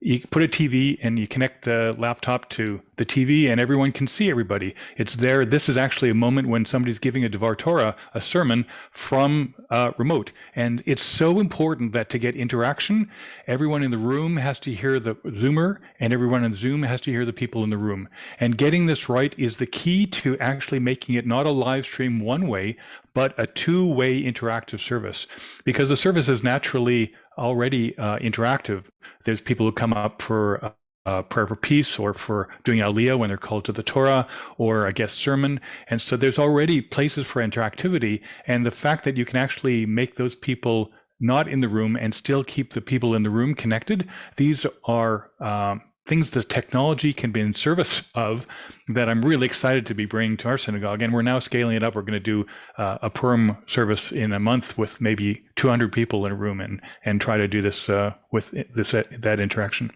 you put a TV and you connect the laptop to the TV, and everyone can see everybody. It's there. This is actually a moment when somebody's giving a Devar Torah, a sermon, from remote, and it's so important that to get interaction, everyone in the room has to hear the Zoomer, and everyone in Zoom has to hear the people in the room. And getting this right is the key to actually making it not a live stream one way, but a two-way interactive service, because the service is naturally already interactive. There's people who come up for prayer for peace, or for doing Aliyah when they're called to the Torah, or a guest sermon. And so there's already places for interactivity. And the fact that you can actually make those people not in the room and still keep the people in the room connected, these are things the technology can be in service of, that I'm really excited to be bringing to our synagogue. And we're now scaling it up. We're going to do a Purim service in a month with maybe 200 people in a room, and try to do this with that interaction.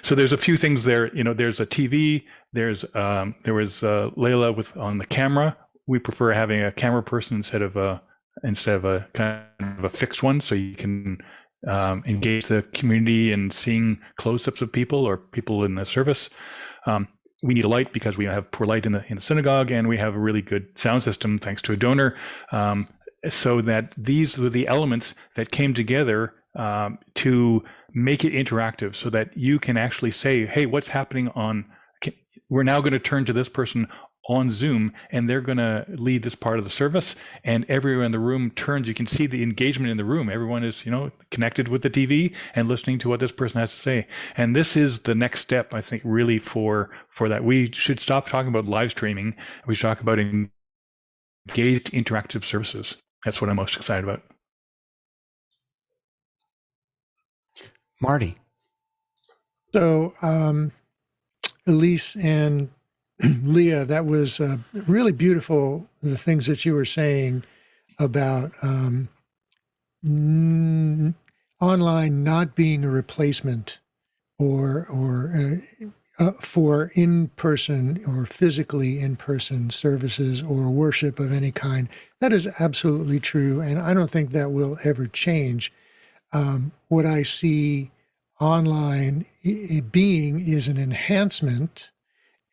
So there's a few things there. There's a TV. There was Layla on the camera. We prefer having a camera person instead of a kind of a fixed one, so you can engage the community and seeing close-ups of people or people in the service. We need a light because we have poor light in the synagogue, and we have a really good sound system thanks to a donor. So that these were the elements that came together to make it interactive, so that you can actually say, hey, what's happening we're now going to turn to this person on Zoom, and they're going to lead this part of the service, and everyone in the room turns. You can see the engagement in the room. Everyone is, connected with the TV and listening to what this person has to say. And this is the next step, I think, really for that. We should stop talking about live streaming. We should talk about engaged interactive services. That's what I'm most excited about. Marty. So, Elise and Leah, that was really beautiful, the things that you were saying about online not being a replacement or for in-person or physically in-person services or worship of any kind. That is absolutely true, and I don't think that will ever change. What I see online being is an enhancement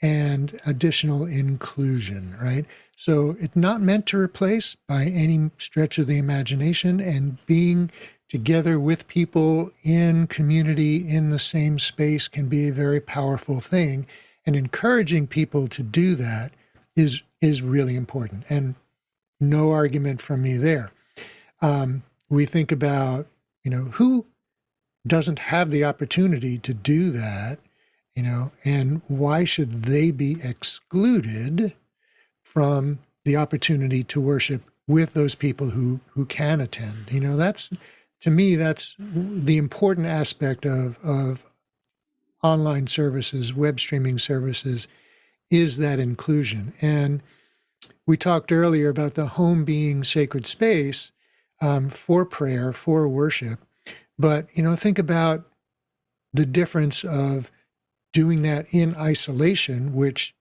and additional inclusion, right? So it's not meant to replace by any stretch of the imagination, and being together with people in community in the same space can be a very powerful thing, and encouraging people to do that is really important, and no argument from me there. We think about, who doesn't have the opportunity to do that, and why should they be excluded from the opportunity to worship with those people who can attend? That's, to me, that's the important aspect of online services, web streaming services, is that inclusion. And we talked earlier about the home being sacred space for prayer, for worship. But, think about the difference of doing that in isolation, which,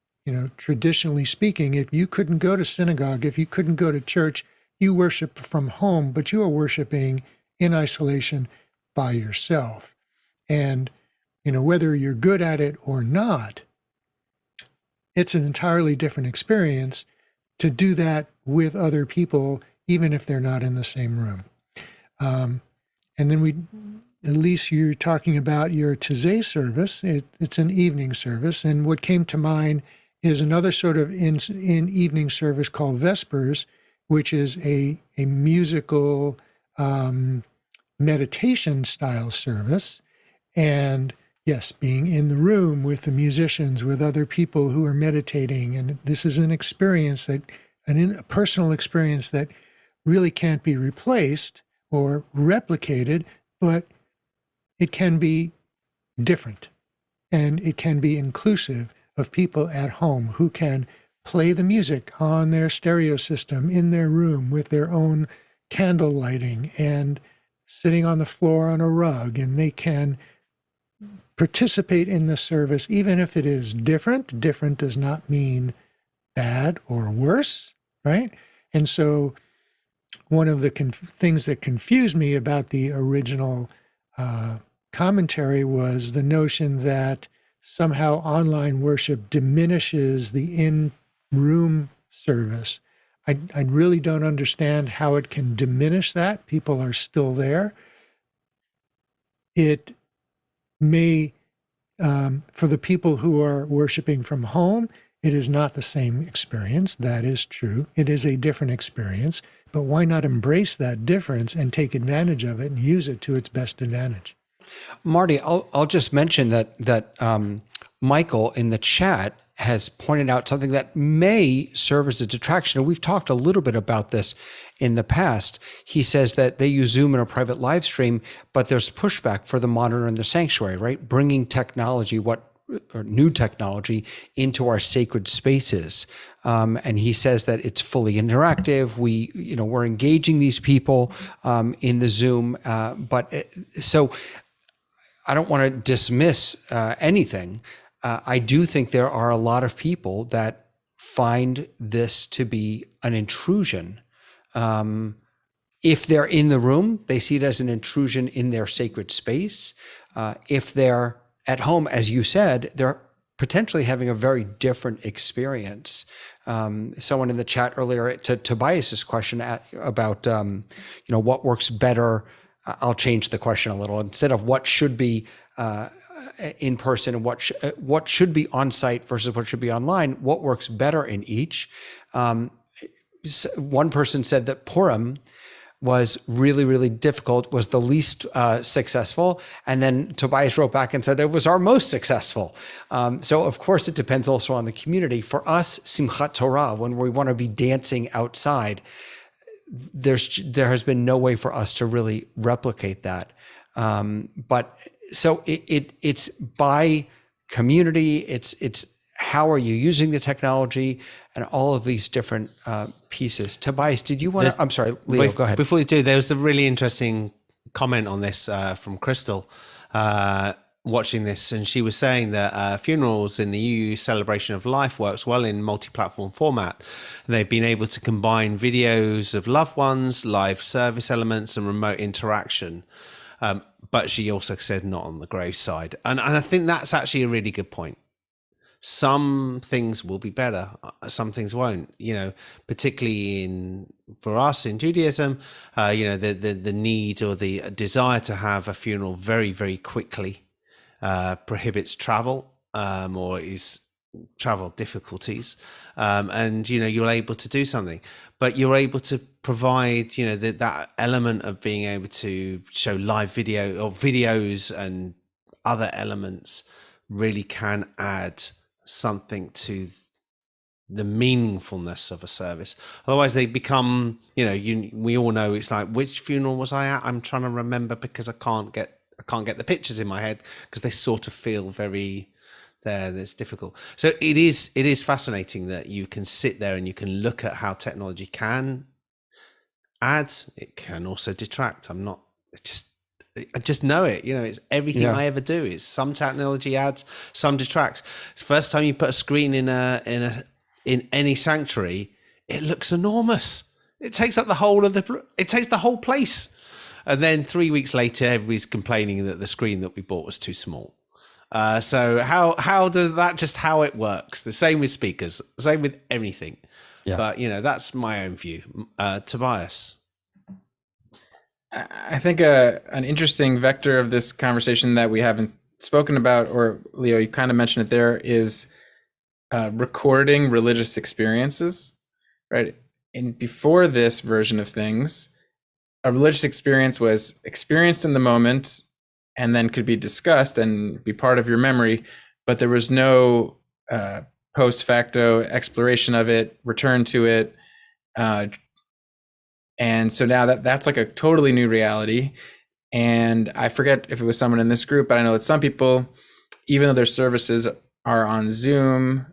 traditionally speaking, if you couldn't go to synagogue, if you couldn't go to church, you worship from home, but you are worshiping in isolation by yourself. And, whether you're good at it or not, it's an entirely different experience to do that with other people, even if they're not in the same room. And then Elise, you're talking about your Tizé service. It's an evening service. And what came to mind is another sort of in evening service called Vespers, which is a musical meditation style service. And yes, being in the room with the musicians, with other people who are meditating. And this is an experience a personal experience that really can't be replaced or replicated, but it can be different, and it can be inclusive of people at home who can play the music on their stereo system in their room with their own candle lighting and sitting on the floor on a rug, and they can participate in the service, even if it is different. Different does not mean bad or worse, right? And so one of the things that confused me about the original commentary was the notion that somehow online worship diminishes the in-room service. I really don't understand how it can diminish that. People are still there. It may, for the people who are worshiping from home, it is not the same experience. That is true. It is a different experience. But why not embrace that difference and take advantage of it and use it to its best advantage? Marty, I'll just mention that Michael in the chat has pointed out something that may serve as a detraction. And we've talked a little bit about this in the past. He says that they use Zoom in a private live stream, but there's pushback for the monitor and the sanctuary, right? Bringing technology, or new technology, into our sacred spaces. And he says that it's fully interactive. We're engaging these people in the Zoom, so I don't want to dismiss anything. I do think there are a lot of people that find this to be an intrusion. If they're in the room, they see it as an intrusion in their sacred space. If they're at home, as you said, they're potentially having a very different experience. Someone in the chat earlier to Tobias's question about what works better. I'll change the question a little. Instead of what should be in person and what should be on site versus what should be online, what works better in each. One person said that Purim was really, really difficult, was the least successful. And then Tobias wrote back and said it was our most successful. So of course it depends also on the community. For us, Simchat Torah, when we want to be dancing outside, there has been no way for us to really replicate that. But so it's by community, it's how are you using the technology and all of these different pieces. Tobias, did you want to, I'm sorry, Leo, go ahead. Before you do, there was a really interesting comment on this from Crystal watching this, and she was saying that funerals in the EU celebration of life works well in multi-platform format. They've been able to combine videos of loved ones, live service elements, and remote interaction. But she also said not on the graveside. And I think that's actually a really good point. Some things will be better, some things won't, particularly for us in Judaism, the need or the desire to have a funeral very, very quickly prohibits travel, or is travel difficulties, and you're able to do something, but you're able to provide that element of being able to show live video or videos and other elements really can add something to the meaningfulness of a service. Otherwise they become, we all know it's like, which funeral was I at? I'm trying to remember because I can't get the pictures in my head because they sort of feel very there. It's difficult. So it is fascinating that you can sit there and you can look at how technology can add, it can also detract. I just know it. It's everything I ever do. It's some technology adds, some detracts. First time you put a screen in any sanctuary, it looks enormous. It takes up the whole place. And then 3 weeks later, everybody's complaining that the screen that we bought was too small. So how does that, just how it works? The same with speakers, same with everything. Yeah. But that's my own view. Tobias. I think an interesting vector of this conversation that we haven't spoken about, or Leo, you kind of mentioned it there, is recording religious experiences, right? And before this version of things, a religious experience was experienced in the moment and then could be discussed and be part of your memory, but there was no post facto exploration of it, return to it. And so now that's like a totally new reality. And I forget if it was someone in this group, but I know that some people, even though their services are on Zoom,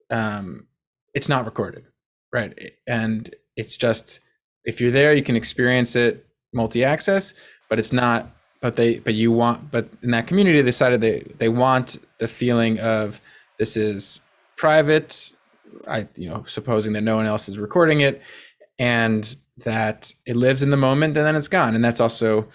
it's not recorded, right? And it's just, if you're there, you can experience it multi-access, but it's not, but in that community, they decided they want the feeling of this is private, supposing that no one else is recording it, and that it lives in the moment and then it's gone. And that's also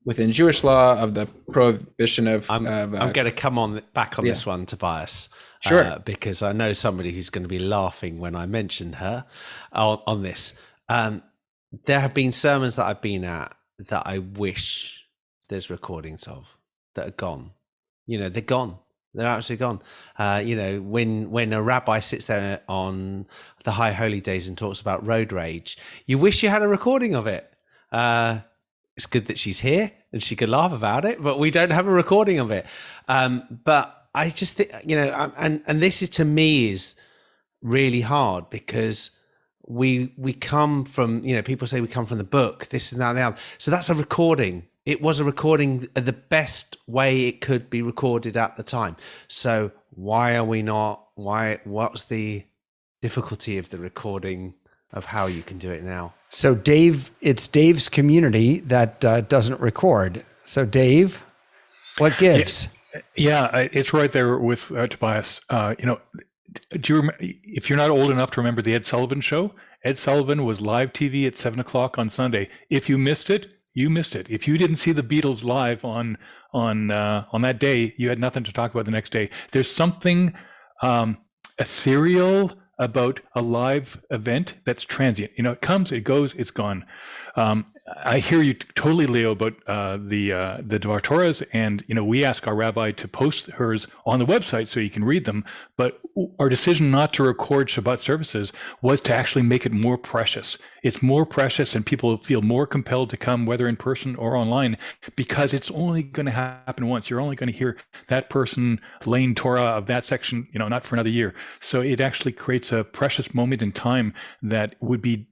within Jewish law of the prohibition of. I'm going to come back on this one, Tobias. Sure. Because I know somebody who's going to be laughing when I mention her on this. There have been sermons that I've been at that I wish there's recordings of that are gone. They're gone. They're absolutely gone. When a rabbi sits there on the High Holy Days and talks about road rage, you wish you had a recording of it. It's good that she's here and she could laugh about it, but we don't have a recording of it. But I just think, and this is, to me, is really hard because we come from, people say we come from the book, this and that and the other. So that's a recording. It was a recording the best way it could be recorded at the time. So why are we not? What's the difficulty of the recording of how you can do it now? So it's Dave's community that doesn't record. So Dave, what gives? Yeah, it's right there with Tobias. Do you remember, if you're not old enough to remember the Ed Sullivan Show? Ed Sullivan was live TV at 7:00 on Sunday. If you missed it, you missed it. If you didn't see the Beatles live on that day, you had nothing to talk about the next day. There's something ethereal about a live event that's transient. It comes, it goes, it's gone. I hear you totally, Leo, about the Dvar Torahs, and we ask our rabbi to post hers on the website so you can read them. But our decision not to record Shabbat services was to actually make it more precious. It's more precious, and people feel more compelled to come, whether in person or online, because it's only going to happen once. You're only going to hear that person laying Torah of that section, not for another year. So it actually creates a precious moment in time that would be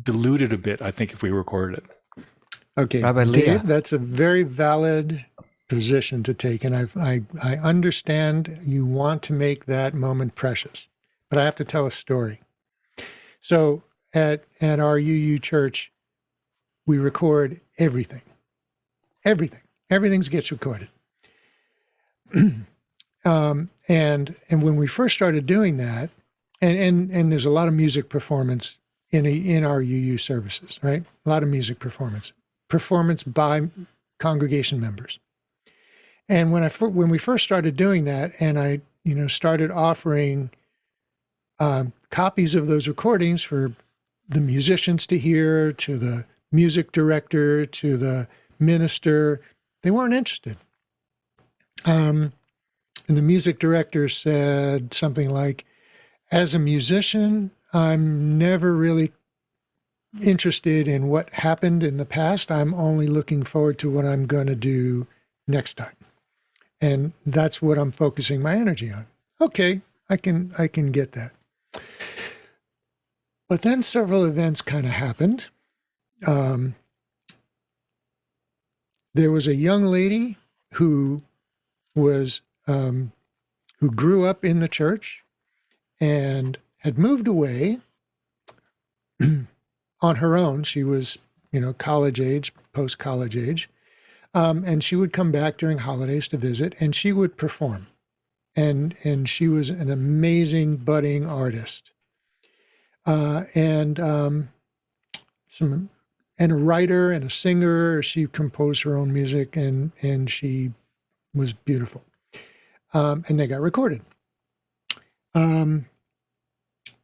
diluted a bit, I think, if we recorded it. Okay, Rabbi Leah. Dave, that's a very valid position to take, and I understand you want to make that moment precious, but I have to tell a story. So at our UU church, we record everything. Everything gets recorded. And when we first started doing that, and there's a lot of music performance in our UU services, right? A lot of music performance by congregation members. And when we first started doing that, and I started offering copies of those recordings for the musicians to hear, to the music director, to the minister, they weren't interested. And the music director said something like, as a musician, I'm never really interested in what happened in the past. I'm only looking forward to what I'm going to do next time. And that's what I'm focusing my energy on. Okay, I can get that. But then several events kind of happened. There was a young lady who grew up in the church and had moved away on her own. She was, college age, post-college age. And she would come back during holidays to visit, and she would perform. And she was an amazing budding artist. And a writer and a singer. She composed her own music, and she was beautiful. And they got recorded.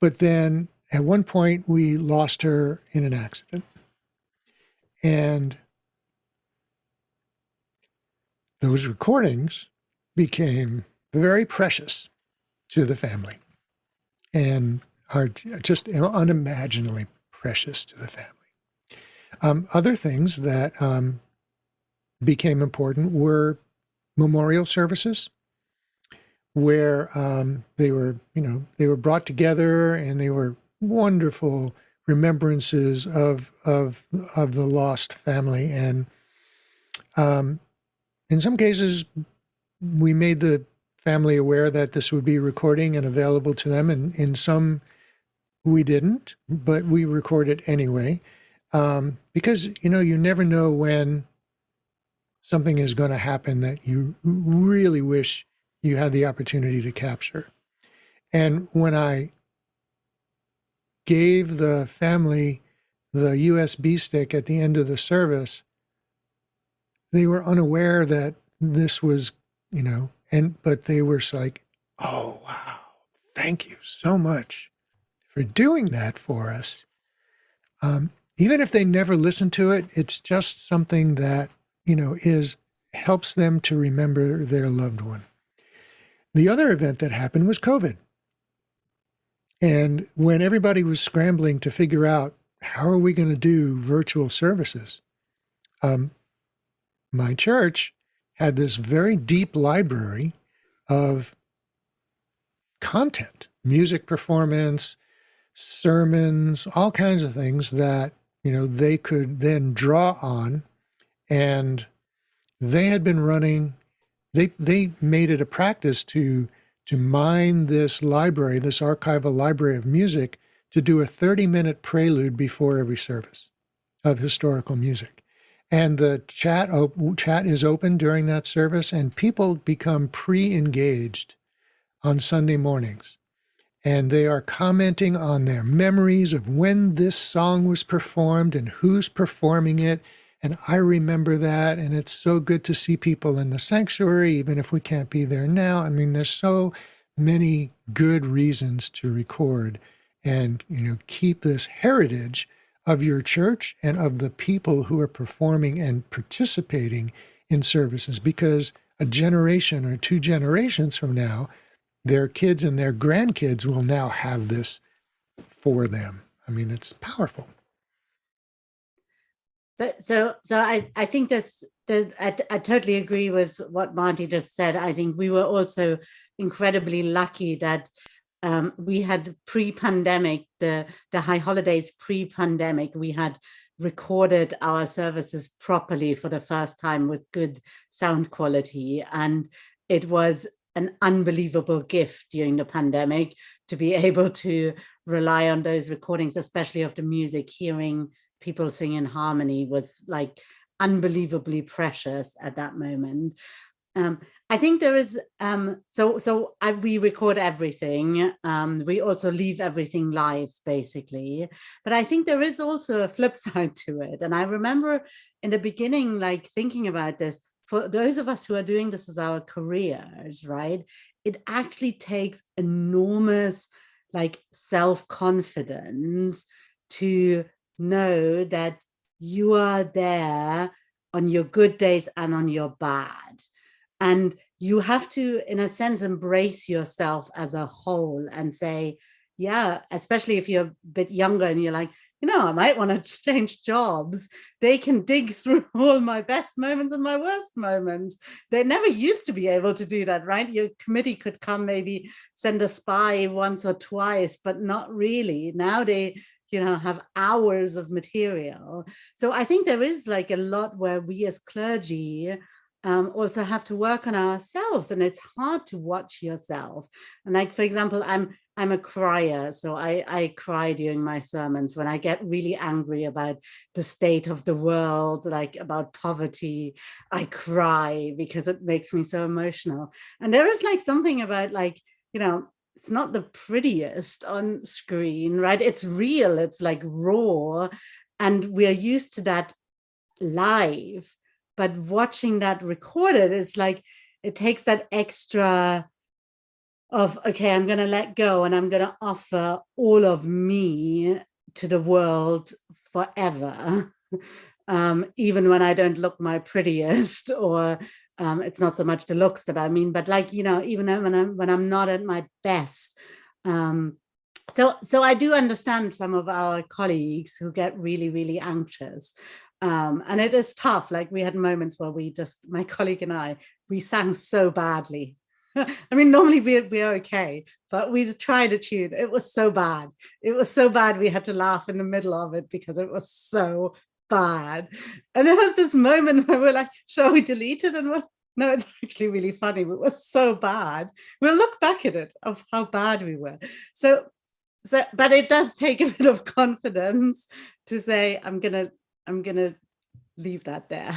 But then at one point we lost her in an accident. And those recordings became very precious to the family and are just unimaginably precious to the family. Other things that became important were memorial services, where they were brought together, and they were wonderful remembrances of the lost family. And in some cases, we made the family aware that this would be recording and available to them, and in some we didn't, but we recorded anyway, because you never know when something is going to happen that you really wish you had the opportunity to capture. And when I gave the family the USB stick at the end of the service, they were unaware that this was, but they were like, oh, wow, thank you so much for doing that for us. Even if they never listen to it, it's just something that, helps them to remember their loved one. The other event that happened was COVID. And when everybody was scrambling to figure out, how are we going to do virtual services? My church had this very deep library of content, music performance, sermons, all kinds of things that, they could then draw on. And they had been running, they made it a practice to mine this library, this archival library of music, to do a 30-minute prelude before every service of historical music. And the chat is open during that service, and people become pre-engaged on Sunday mornings. And they are commenting on their memories of when this song was performed and who's performing it. And I remember that, and it's so good to see people in the sanctuary, even if we can't be there now. I mean, there's so many good reasons to record and, keep this heritage of your church and of the people who are performing and participating in services, because a generation or two generations from now, their kids and their grandkids will now have this for them. I mean, it's powerful. So I think I totally agree with what Marty just said. I think we were also incredibly lucky that we had pre-pandemic, the high holidays pre-pandemic, we had recorded our services properly for the first time with good sound quality. And it was an unbelievable gift during the pandemic to be able to rely on those recordings, especially of the music. Hearing people sing in harmony was like unbelievably precious at that moment. I think there is, we record everything. We also leave everything live, basically. But I think there is also a flip side to it. And I remember in the beginning, thinking about this, for those of us who are doing this as our careers, right? It actually takes enormous, self-confidence to know that you are there on your good days and on your bad. And you have to, in a sense, embrace yourself as a whole and say, yeah, especially if you're a bit younger and you're like, I might want to change jobs. They can dig through all my best moments and my worst moments. They never used to be able to do that, right? Your committee could come, maybe send a spy once or twice, but not really. Now they, have hours of material. So I think there is like a lot where we as clergy also have to work on ourselves, and it's hard to watch yourself. And like, for example, I'm a crier, so I cry during my sermons when I get really angry about the state of the world, like about poverty. I cry because it makes me so emotional. And there is like something about like, it's not the prettiest on screen, right? It's real, it's like raw, and we're used to that live. But watching that recorded, it's like it takes that extra of, okay, I'm going to let go and I'm going to offer all of me to the world forever, even when I don't look my prettiest, or it's not so much the looks that I mean, but like, even when I'm not at my best. So I do understand some of our colleagues who get really, really anxious. And it is tough. Like, we had moments where my colleague and I, we sang so badly. I mean, normally we're okay, but we just tried a tune. It was so bad. It was so bad we had to laugh in the middle of it because it was so bad. And there was this moment where we're like, shall we delete it? And no, it's actually really funny. It was so bad. We'll look back at it of how bad we were. So, but it does take a bit of confidence to say, I'm gonna leave that there.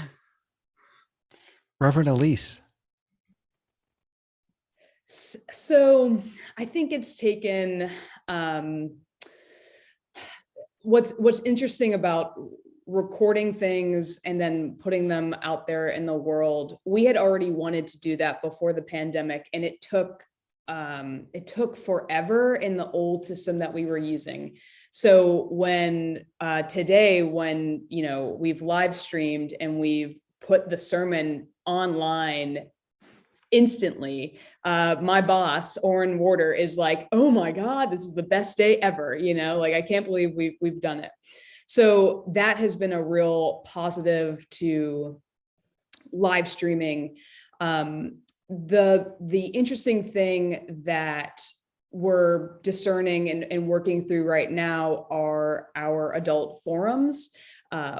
Reverend Elise. So I think it's taken, what's interesting about recording things and then putting them out there in the world. We had already wanted to do that before the pandemic, and it took forever in the old system that we were using. So when today, when we've live streamed and we've put the sermon online instantly, my boss, Orrin Warder, is like, oh my God, this is the best day ever. Like, I can't believe we've done it. So that has been a real positive to live streaming. The interesting thing that we're discerning and working through right now are our adult forums.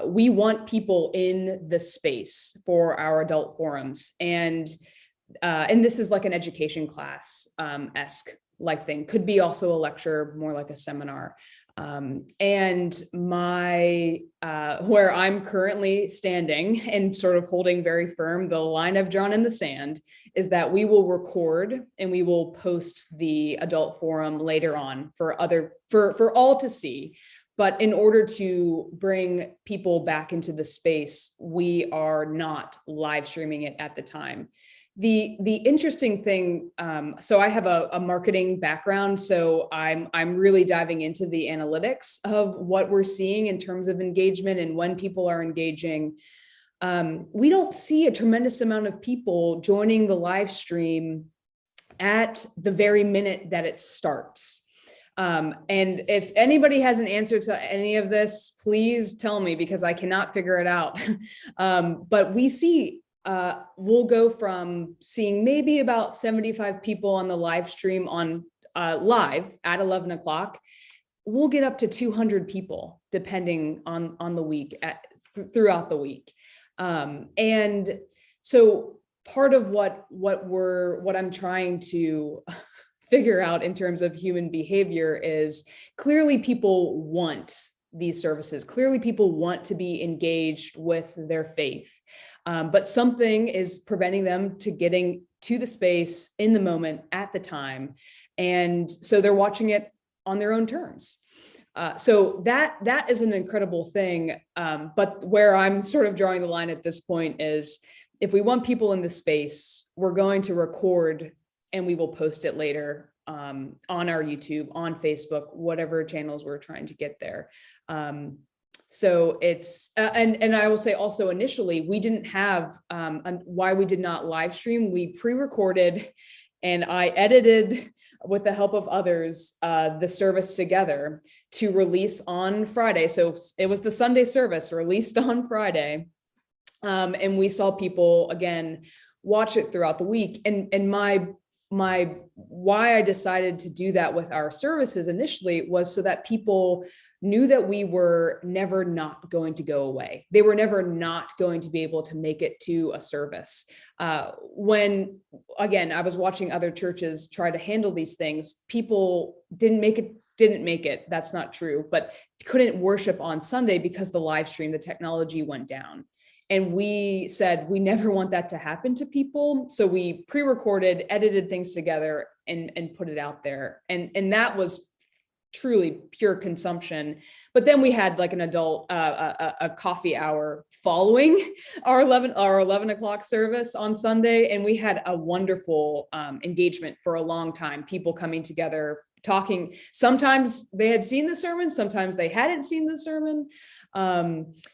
We want people in the space for our adult forums, and this is like an education class esque like thing. Could be also a lecture, more like a seminar. And where I'm currently standing and sort of holding very firm, the line I've drawn in the sand is that we will record and we will post the adult forum later on for all to see. But in order to bring people back into the space, we are not live streaming it at the time. The interesting thing, so I have a marketing background, so I'm really diving into the analytics of what we're seeing in terms of engagement and when people are engaging. We don't see a tremendous amount of people joining the live stream at the very minute that it starts. And if anybody has an answer to any of this, please tell me, because I cannot figure it out. But we see we'll go from seeing maybe about 75 people on the live stream on live at 11 o'clock. We'll get up to 200 people depending on the week throughout the week. And so part of what I'm trying to figure out in terms of human behavior is, clearly people want these services. Clearly people want to be engaged with their faith. But something is preventing them to getting to the space in the moment at the time. And so they're watching it on their own terms. So that is an incredible thing. But where I'm sort of drawing the line at this point is, if we want people in the space, we're going to record and we will post it later on our YouTube, on Facebook, whatever channels we're trying to get there. So it's, and I will say also initially, we didn't have, why we did not live stream. We pre-recorded and I edited with the help of others, the service together to release on Friday. So it was the Sunday service released on Friday. And we saw people again, watch it throughout the week. And my why I decided to do that with our services initially was so that people knew that we were never not going to go away. They were never not going to be able to make it to a service. When, again, I was watching other churches try to handle these things, people didn't make it. That's not true, but couldn't worship on Sunday because the live stream, the technology went down. And we said, we never want that to happen to people. So we pre-recorded, edited things together and put it out there. And that was truly pure consumption. But then we had like an adult, a coffee hour following our 11 o'clock service on Sunday. And we had a wonderful engagement for a long time, people coming together, talking. Sometimes they had seen the sermon, sometimes they hadn't seen the sermon.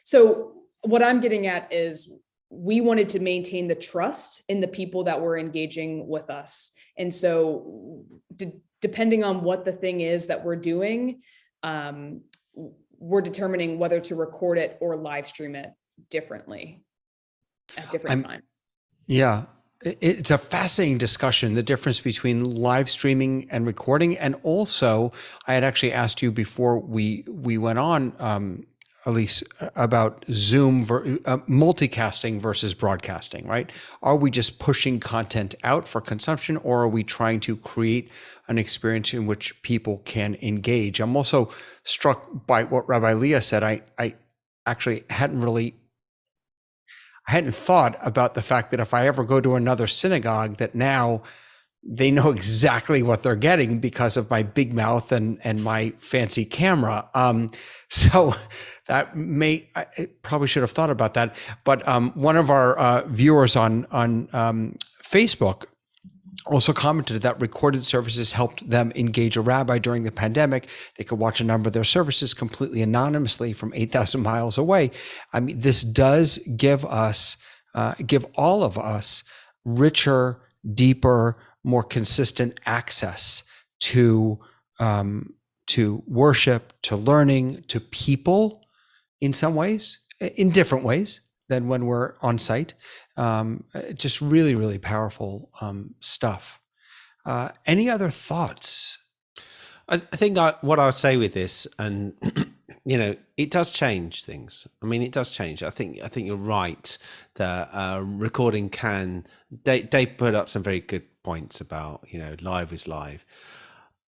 So what I'm getting at is we wanted to maintain the trust in the people that were engaging with us. And so depending on what the thing is that we're doing, we're determining whether to record it or live stream it differently at different times. Yeah. It's a fascinating discussion, the difference between live streaming and recording. And also, I had actually asked you before we went on, Elise, about Zoom, multicasting versus broadcasting, right? Are we just pushing content out for consumption, or are we trying to create an experience in which people can engage? I'm also struck by what Rabbi Leah said. I actually hadn't thought about the fact that if I ever go to another synagogue, that now they know exactly what they're getting because of my big mouth and my fancy camera. So that I probably should have thought about that. But one of our viewers on Facebook also commented that recorded services helped them engage a rabbi during the pandemic. They could watch a number of their services completely anonymously from 8,000 miles away. I mean, this does give all of us richer, deeper, more consistent access to worship, to learning, to people in some ways, in different ways than when we're on site. Just really, really powerful stuff. Any other thoughts? I think what I would say with this, and it does change things. I mean, it does change. I think you're right that recording can. Dave put up some very good points about live is live.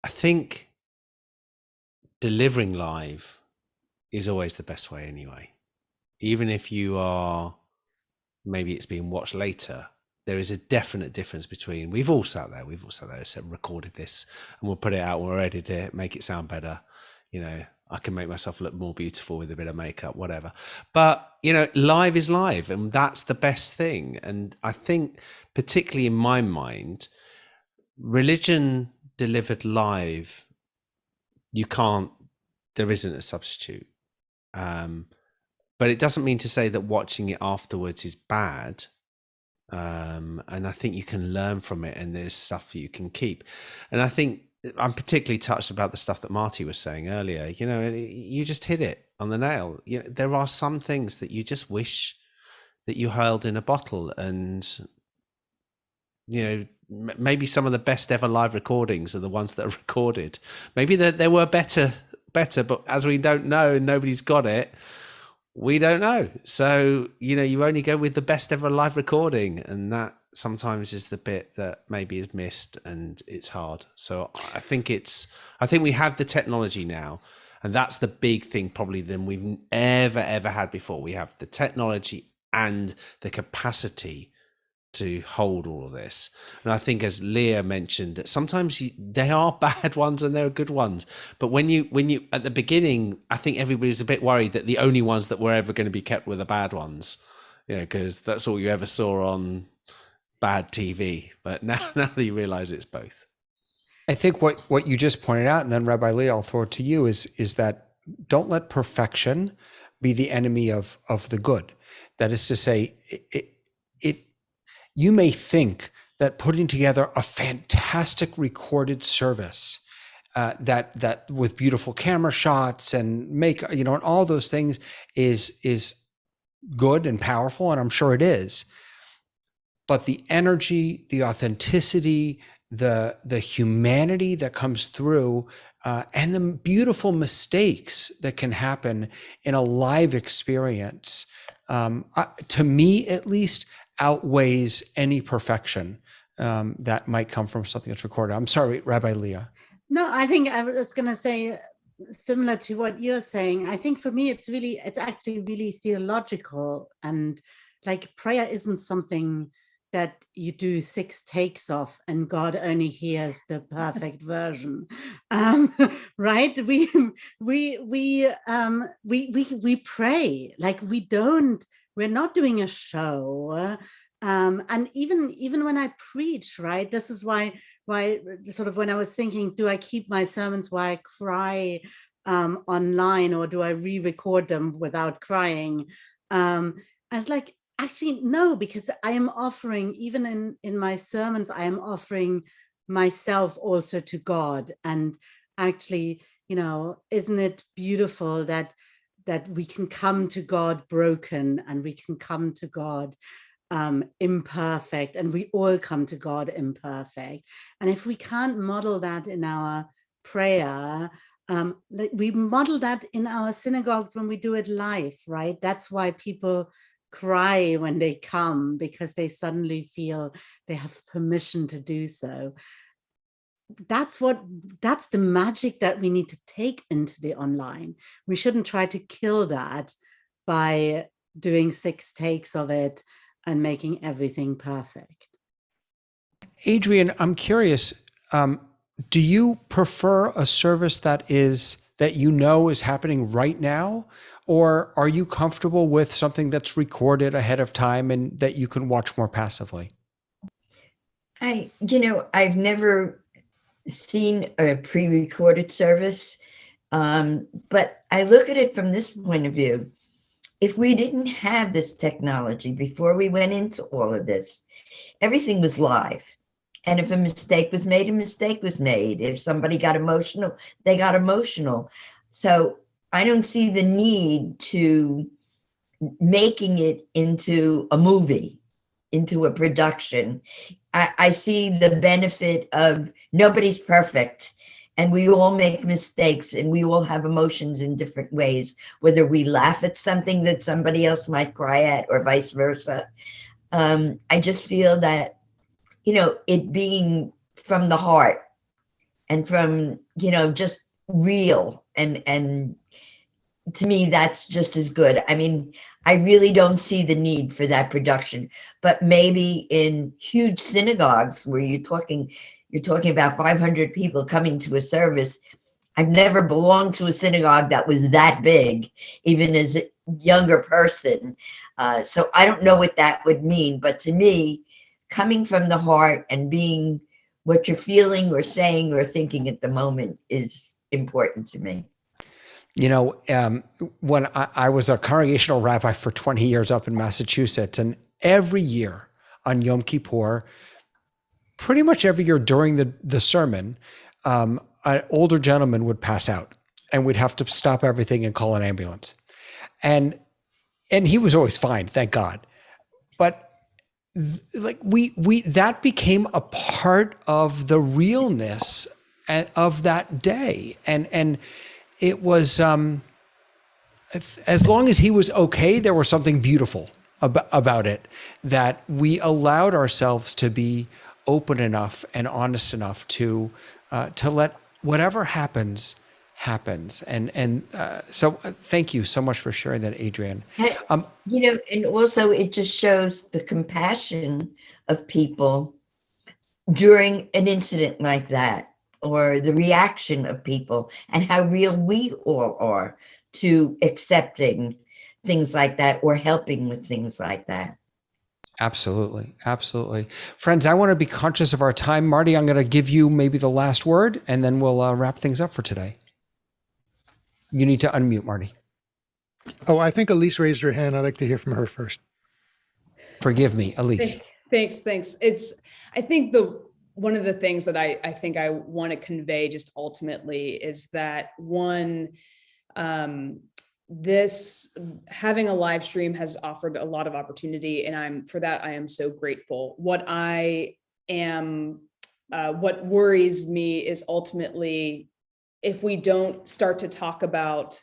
I think delivering live is always the best way anyway. Even if you are, maybe it's being watched later, there is a definite difference between, we've all sat there and said, recorded this and we'll put it out, we'll edit it, make it sound better. I can make myself look more beautiful with a bit of makeup, whatever. But, live is live, and that's the best thing. And I think, particularly in my mind, religion delivered live, there isn't a substitute. But it doesn't mean to say that watching it afterwards is bad. And I think you can learn from it, and there's stuff you can keep. And I think I'm particularly touched about the stuff that Marty was saying earlier. You just hit it on the nail. There are some things that you just wish that you held in a bottle, and maybe some of the best ever live recordings are the ones that are recorded. Maybe they were better, but as we don't know, and nobody's got it, we don't know. So, you only go with the best ever live recording, and that sometimes is the bit that maybe is missed, and it's hard. So I think we have the technology now, and that's the big thing probably than we've ever had before. We have the technology and the capacity to hold all of this. And I think, as Leah mentioned, that sometimes they are bad ones and there are good ones. But when you at the beginning, I think everybody's a bit worried that the only ones that were ever going to be kept were the bad ones, because that's all you ever saw on bad TV. But now that you realize it's both. I think what you just pointed out, and then Rabbi Leah, I'll throw it to you, is that don't let perfection be the enemy of the good. That is to say, you may think that putting together a fantastic recorded service that with beautiful camera shots and and all those things is good and powerful, and I'm sure it is. But the energy, the authenticity, the humanity that comes through, and the beautiful mistakes that can happen in a live experience, to me at least, outweighs any perfection that might come from something that's recorded. I'm sorry, Rabbi Leah. No, I think I was going to say, similar to what you're saying, I think for me, it's actually really theological, and like prayer isn't something that you do 6 takes of and God only hears the perfect version, right? We pray, like we're not doing a show, and even when I preach, right? This is why sort of when I was thinking, do I keep my sermons while I cry online, or do I re-record them without crying? I was like, actually, no, because I am offering, even in my sermons, I am offering myself also to God. And actually, isn't it beautiful that we can come to God broken, and we can come to God imperfect, and we all come to God imperfect. And if we can't model that in our prayer, like we model that in our synagogues when we do it live, right? That's why people cry when they come, because they suddenly feel they have permission to do so. That's the magic that we need to take into the online. We shouldn't try to kill that by doing 6 takes of it and making everything perfect. Adrian, I'm curious, do you prefer a service that is happening right now? Or are you comfortable with something that's recorded ahead of time and that you can watch more passively? I've never seen a pre-recorded service, but I look at it from this point of view. If we didn't have this technology before we went into all of this, everything was live. And if a mistake was made, a mistake was made. If somebody got emotional, they got emotional. So I don't see the need to making it into a movie, into a production. I see the benefit of nobody's perfect, and we all make mistakes, and we all have emotions in different ways, whether we laugh at something that somebody else might cry at or vice versa. I just feel that, it being from the heart and from, just real, and to me, that's just as good. I mean, I really don't see the need for that production, but maybe in huge synagogues where you're talking about 500 people coming to a service. I've never belonged to a synagogue that was that big, even as a younger person. So I don't know what that would mean, but to me, coming from the heart and being what you're feeling or saying or thinking at the moment is important to me. When I was a congregational rabbi for 20 years up in Massachusetts, and every year on Yom Kippur, pretty much every year during the sermon, an older gentleman would pass out, and we'd have to stop everything and call an ambulance. And he was always fine, thank God. But that became a part of the realness of that day. And it was, as long as he was okay, there was something beautiful about it, that we allowed ourselves to be open enough and honest enough to let whatever happens. And so thank you so much for sharing that, Adrian. And also it just shows the compassion of people during an incident like that, or the reaction of people, and how real we all are to accepting things like that or helping with things like that. Absolutely. Absolutely. Friends, I want to be conscious of our time. Marty, I'm going to give you maybe the last word, and then we'll wrap things up for today. You need to unmute, Marty. Oh, I think Elise raised her hand. I'd like to hear from her first. Forgive me, Elise. Thanks. I think one of the things that I think I want to convey just ultimately is that one, this having a live stream has offered a lot of opportunity, and I am so grateful. What worries me is ultimately if we don't start to talk about,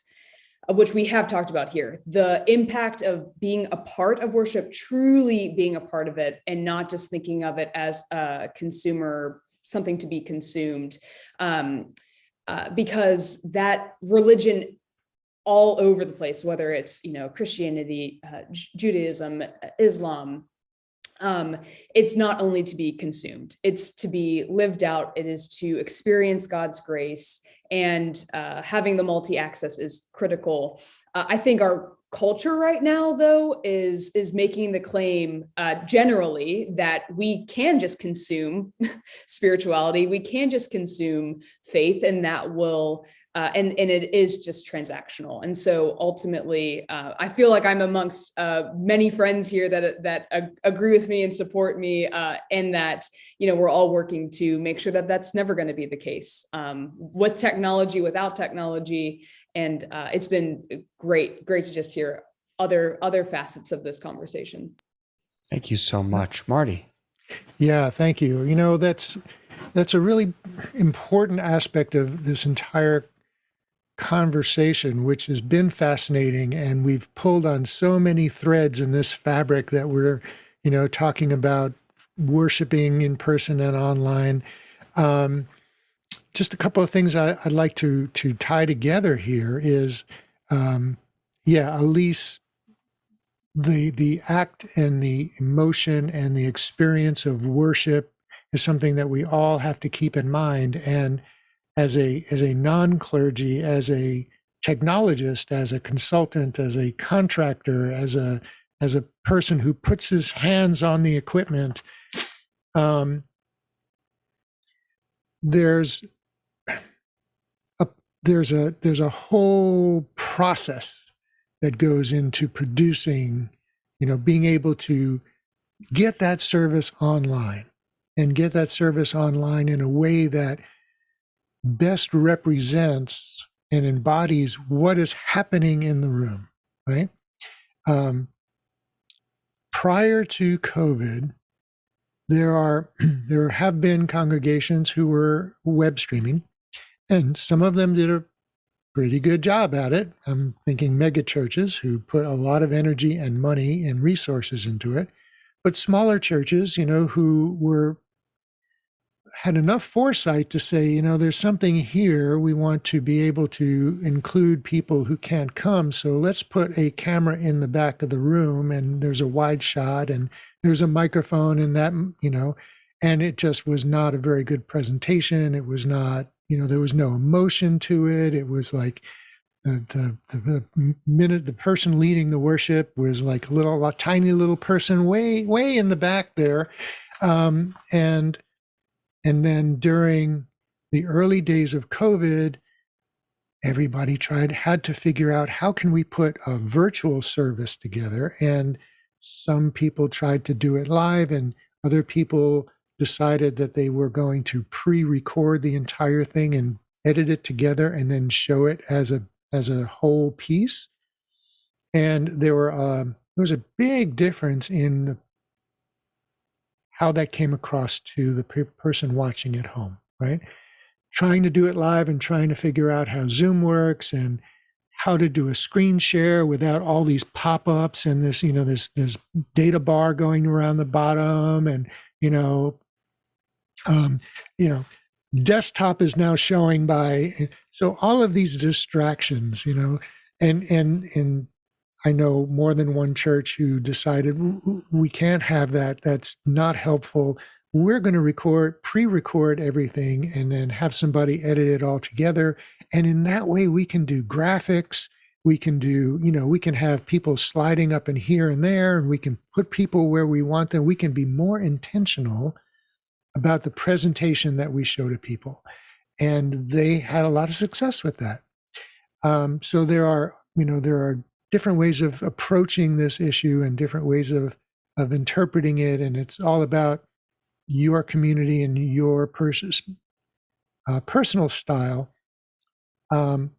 which we have talked about here, the impact of being a part of worship, truly being a part of it, and not just thinking of it as a consumer, something to be consumed, because that religion all over the place, whether it's, Christianity, Judaism, Islam, it's not only to be consumed, it's to be lived out. It is to experience God's grace, and having the multi-access is critical. I think our culture right now, though, is making the claim generally that we can just consume spirituality, we can just consume faith, and that will and it is just transactional. And so ultimately, I feel like I'm amongst many friends here that agree with me and support me, and that, we're all working to make sure that that's never going to be the case, with technology, without technology. And it's been great to just hear other facets of this conversation. Thank you so much, Marty. Yeah, thank you. That's a really important aspect of this entire conversation, which has been fascinating, and we've pulled on so many threads in this fabric that we're, talking about worshiping in person and online. Just a couple of things I'd like to tie together here is, Elise, the act and the emotion and the experience of worship is something that we all have to keep in mind. And as a non-clergy, as a technologist, as a consultant, as a contractor, as a person who puts his hands on the equipment, there's a whole process that goes into producing, being able to get that service online, and get that service online in a way that best represents and embodies what is happening in the room, right? Prior to COVID, there have been congregations who were web streaming, and some of them did a pretty good job at it. I'm thinking mega churches who put a lot of energy and money and resources into it, but smaller churches, who had enough foresight to say, there's something here. We want to be able to include people who can't come. So let's put a camera in the back of the room, and there's a wide shot, and there's a microphone, and that, and it just was not a very good presentation. It was not, there was no emotion to it. It was like the minute the person leading the worship was like a tiny little person way in the back there. And then during the early days of COVID, everybody had to figure out, how can we put a virtual service together? And some people tried to do it live, and other people decided that they were going to pre-record the entire thing and edit it together and then show it as a whole piece. And there was a big difference in how that came across to the person watching at home, right? Trying to do it live and trying to figure out how Zoom works and how to do a screen share without all these pop-ups and this, this data bar going around the bottom, and desktop is now showing by. So all of these distractions, and I know more than one church who decided we can't have that. That's not helpful. We're going to pre-record everything, and then have somebody edit it all together. And in that way, we can do graphics. We can do, we can have people sliding up and here and there, and we can put people where we want them. We can be more intentional about the presentation that we show to people. And they had a lot of success with that. So there are different ways of approaching this issue and different ways of interpreting it, and it's all about your community and your personal style, and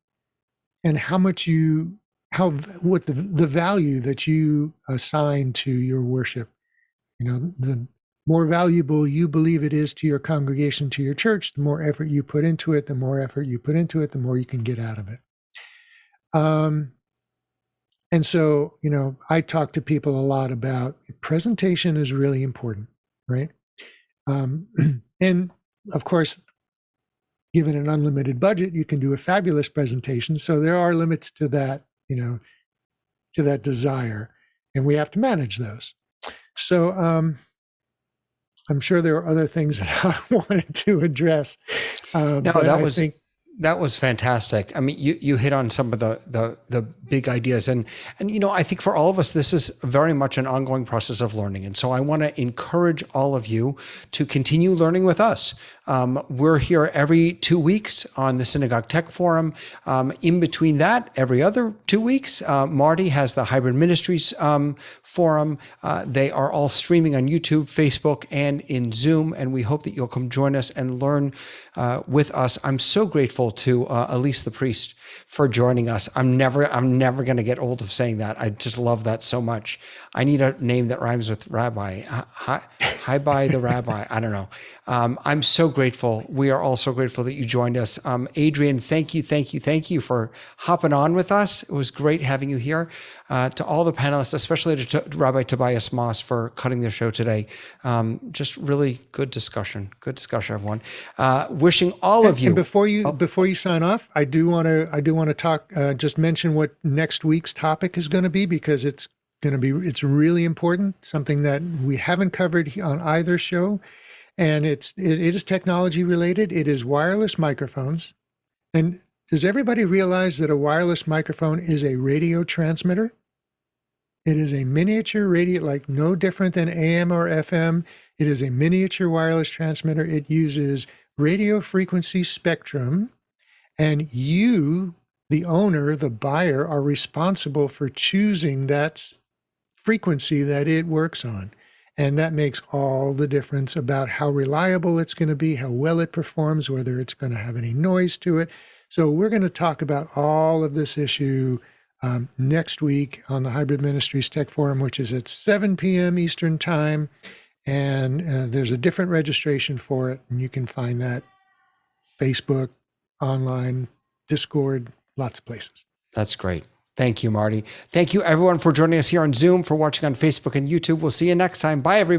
what the value that you assign to your worship. The more valuable you believe it is to your congregation, to your church, the more effort you put into it. The more effort you put into it, the more you can get out of it. And so, I talk to people a lot about presentation is really important, right? And of course, given an unlimited budget, you can do a fabulous presentation. So there are limits to that, to that desire, and we have to manage those. So I'm sure there are other things that I wanted to address. That was fantastic. I mean, you hit on some of the big ideas, and I think for all of us, this is very much an ongoing process of learning. And so I want to encourage all of you to continue learning with us. We're here every 2 weeks on the Synagogue Tech Forum. In between that, every other 2 weeks, Marty has the Hybrid Ministries Forum. They are all streaming on YouTube, Facebook, and in Zoom. And we hope that you'll come join us and learn with us. I'm so grateful to Elise the priest for joining us. I'm never going to get old of saying that. I just love that so much. I need a name that rhymes with rabbi. Hi by the rabbi. I don't know. I'm so grateful. We are all so grateful that you joined us. Adrian, thank you for hopping on with us. It was great having you here. To all the panelists, especially to Rabbi Tobias Moss for cutting the show today. Just really good discussion. Good discussion, everyone. Wishing all of you. And before you sign off, I do want to talk. Just mention what next week's topic is going to be, because it's really important. Something that we haven't covered on either show, and it is technology related. It is wireless microphones. And does everybody realize that a wireless microphone is a radio transmitter? It is a miniature radio, like no different than AM or FM. It is a miniature wireless transmitter. It uses radio frequency spectrum, and you, the owner, the buyer, are responsible for choosing that frequency that it works on. And that makes all the difference about how reliable it's going to be, how well it performs, whether it's going to have any noise to it. So we're going to talk about all of this issue next week on the Hybrid Ministries Tech Forum, which is at 7 p.m. Eastern Time. And there's a different registration for it. And you can find that Facebook, online, Discord, lots of places. That's great. Thank you, Marty. Thank you, everyone, for joining us here on Zoom, for watching on Facebook and YouTube. We'll see you next time. Bye, everybody.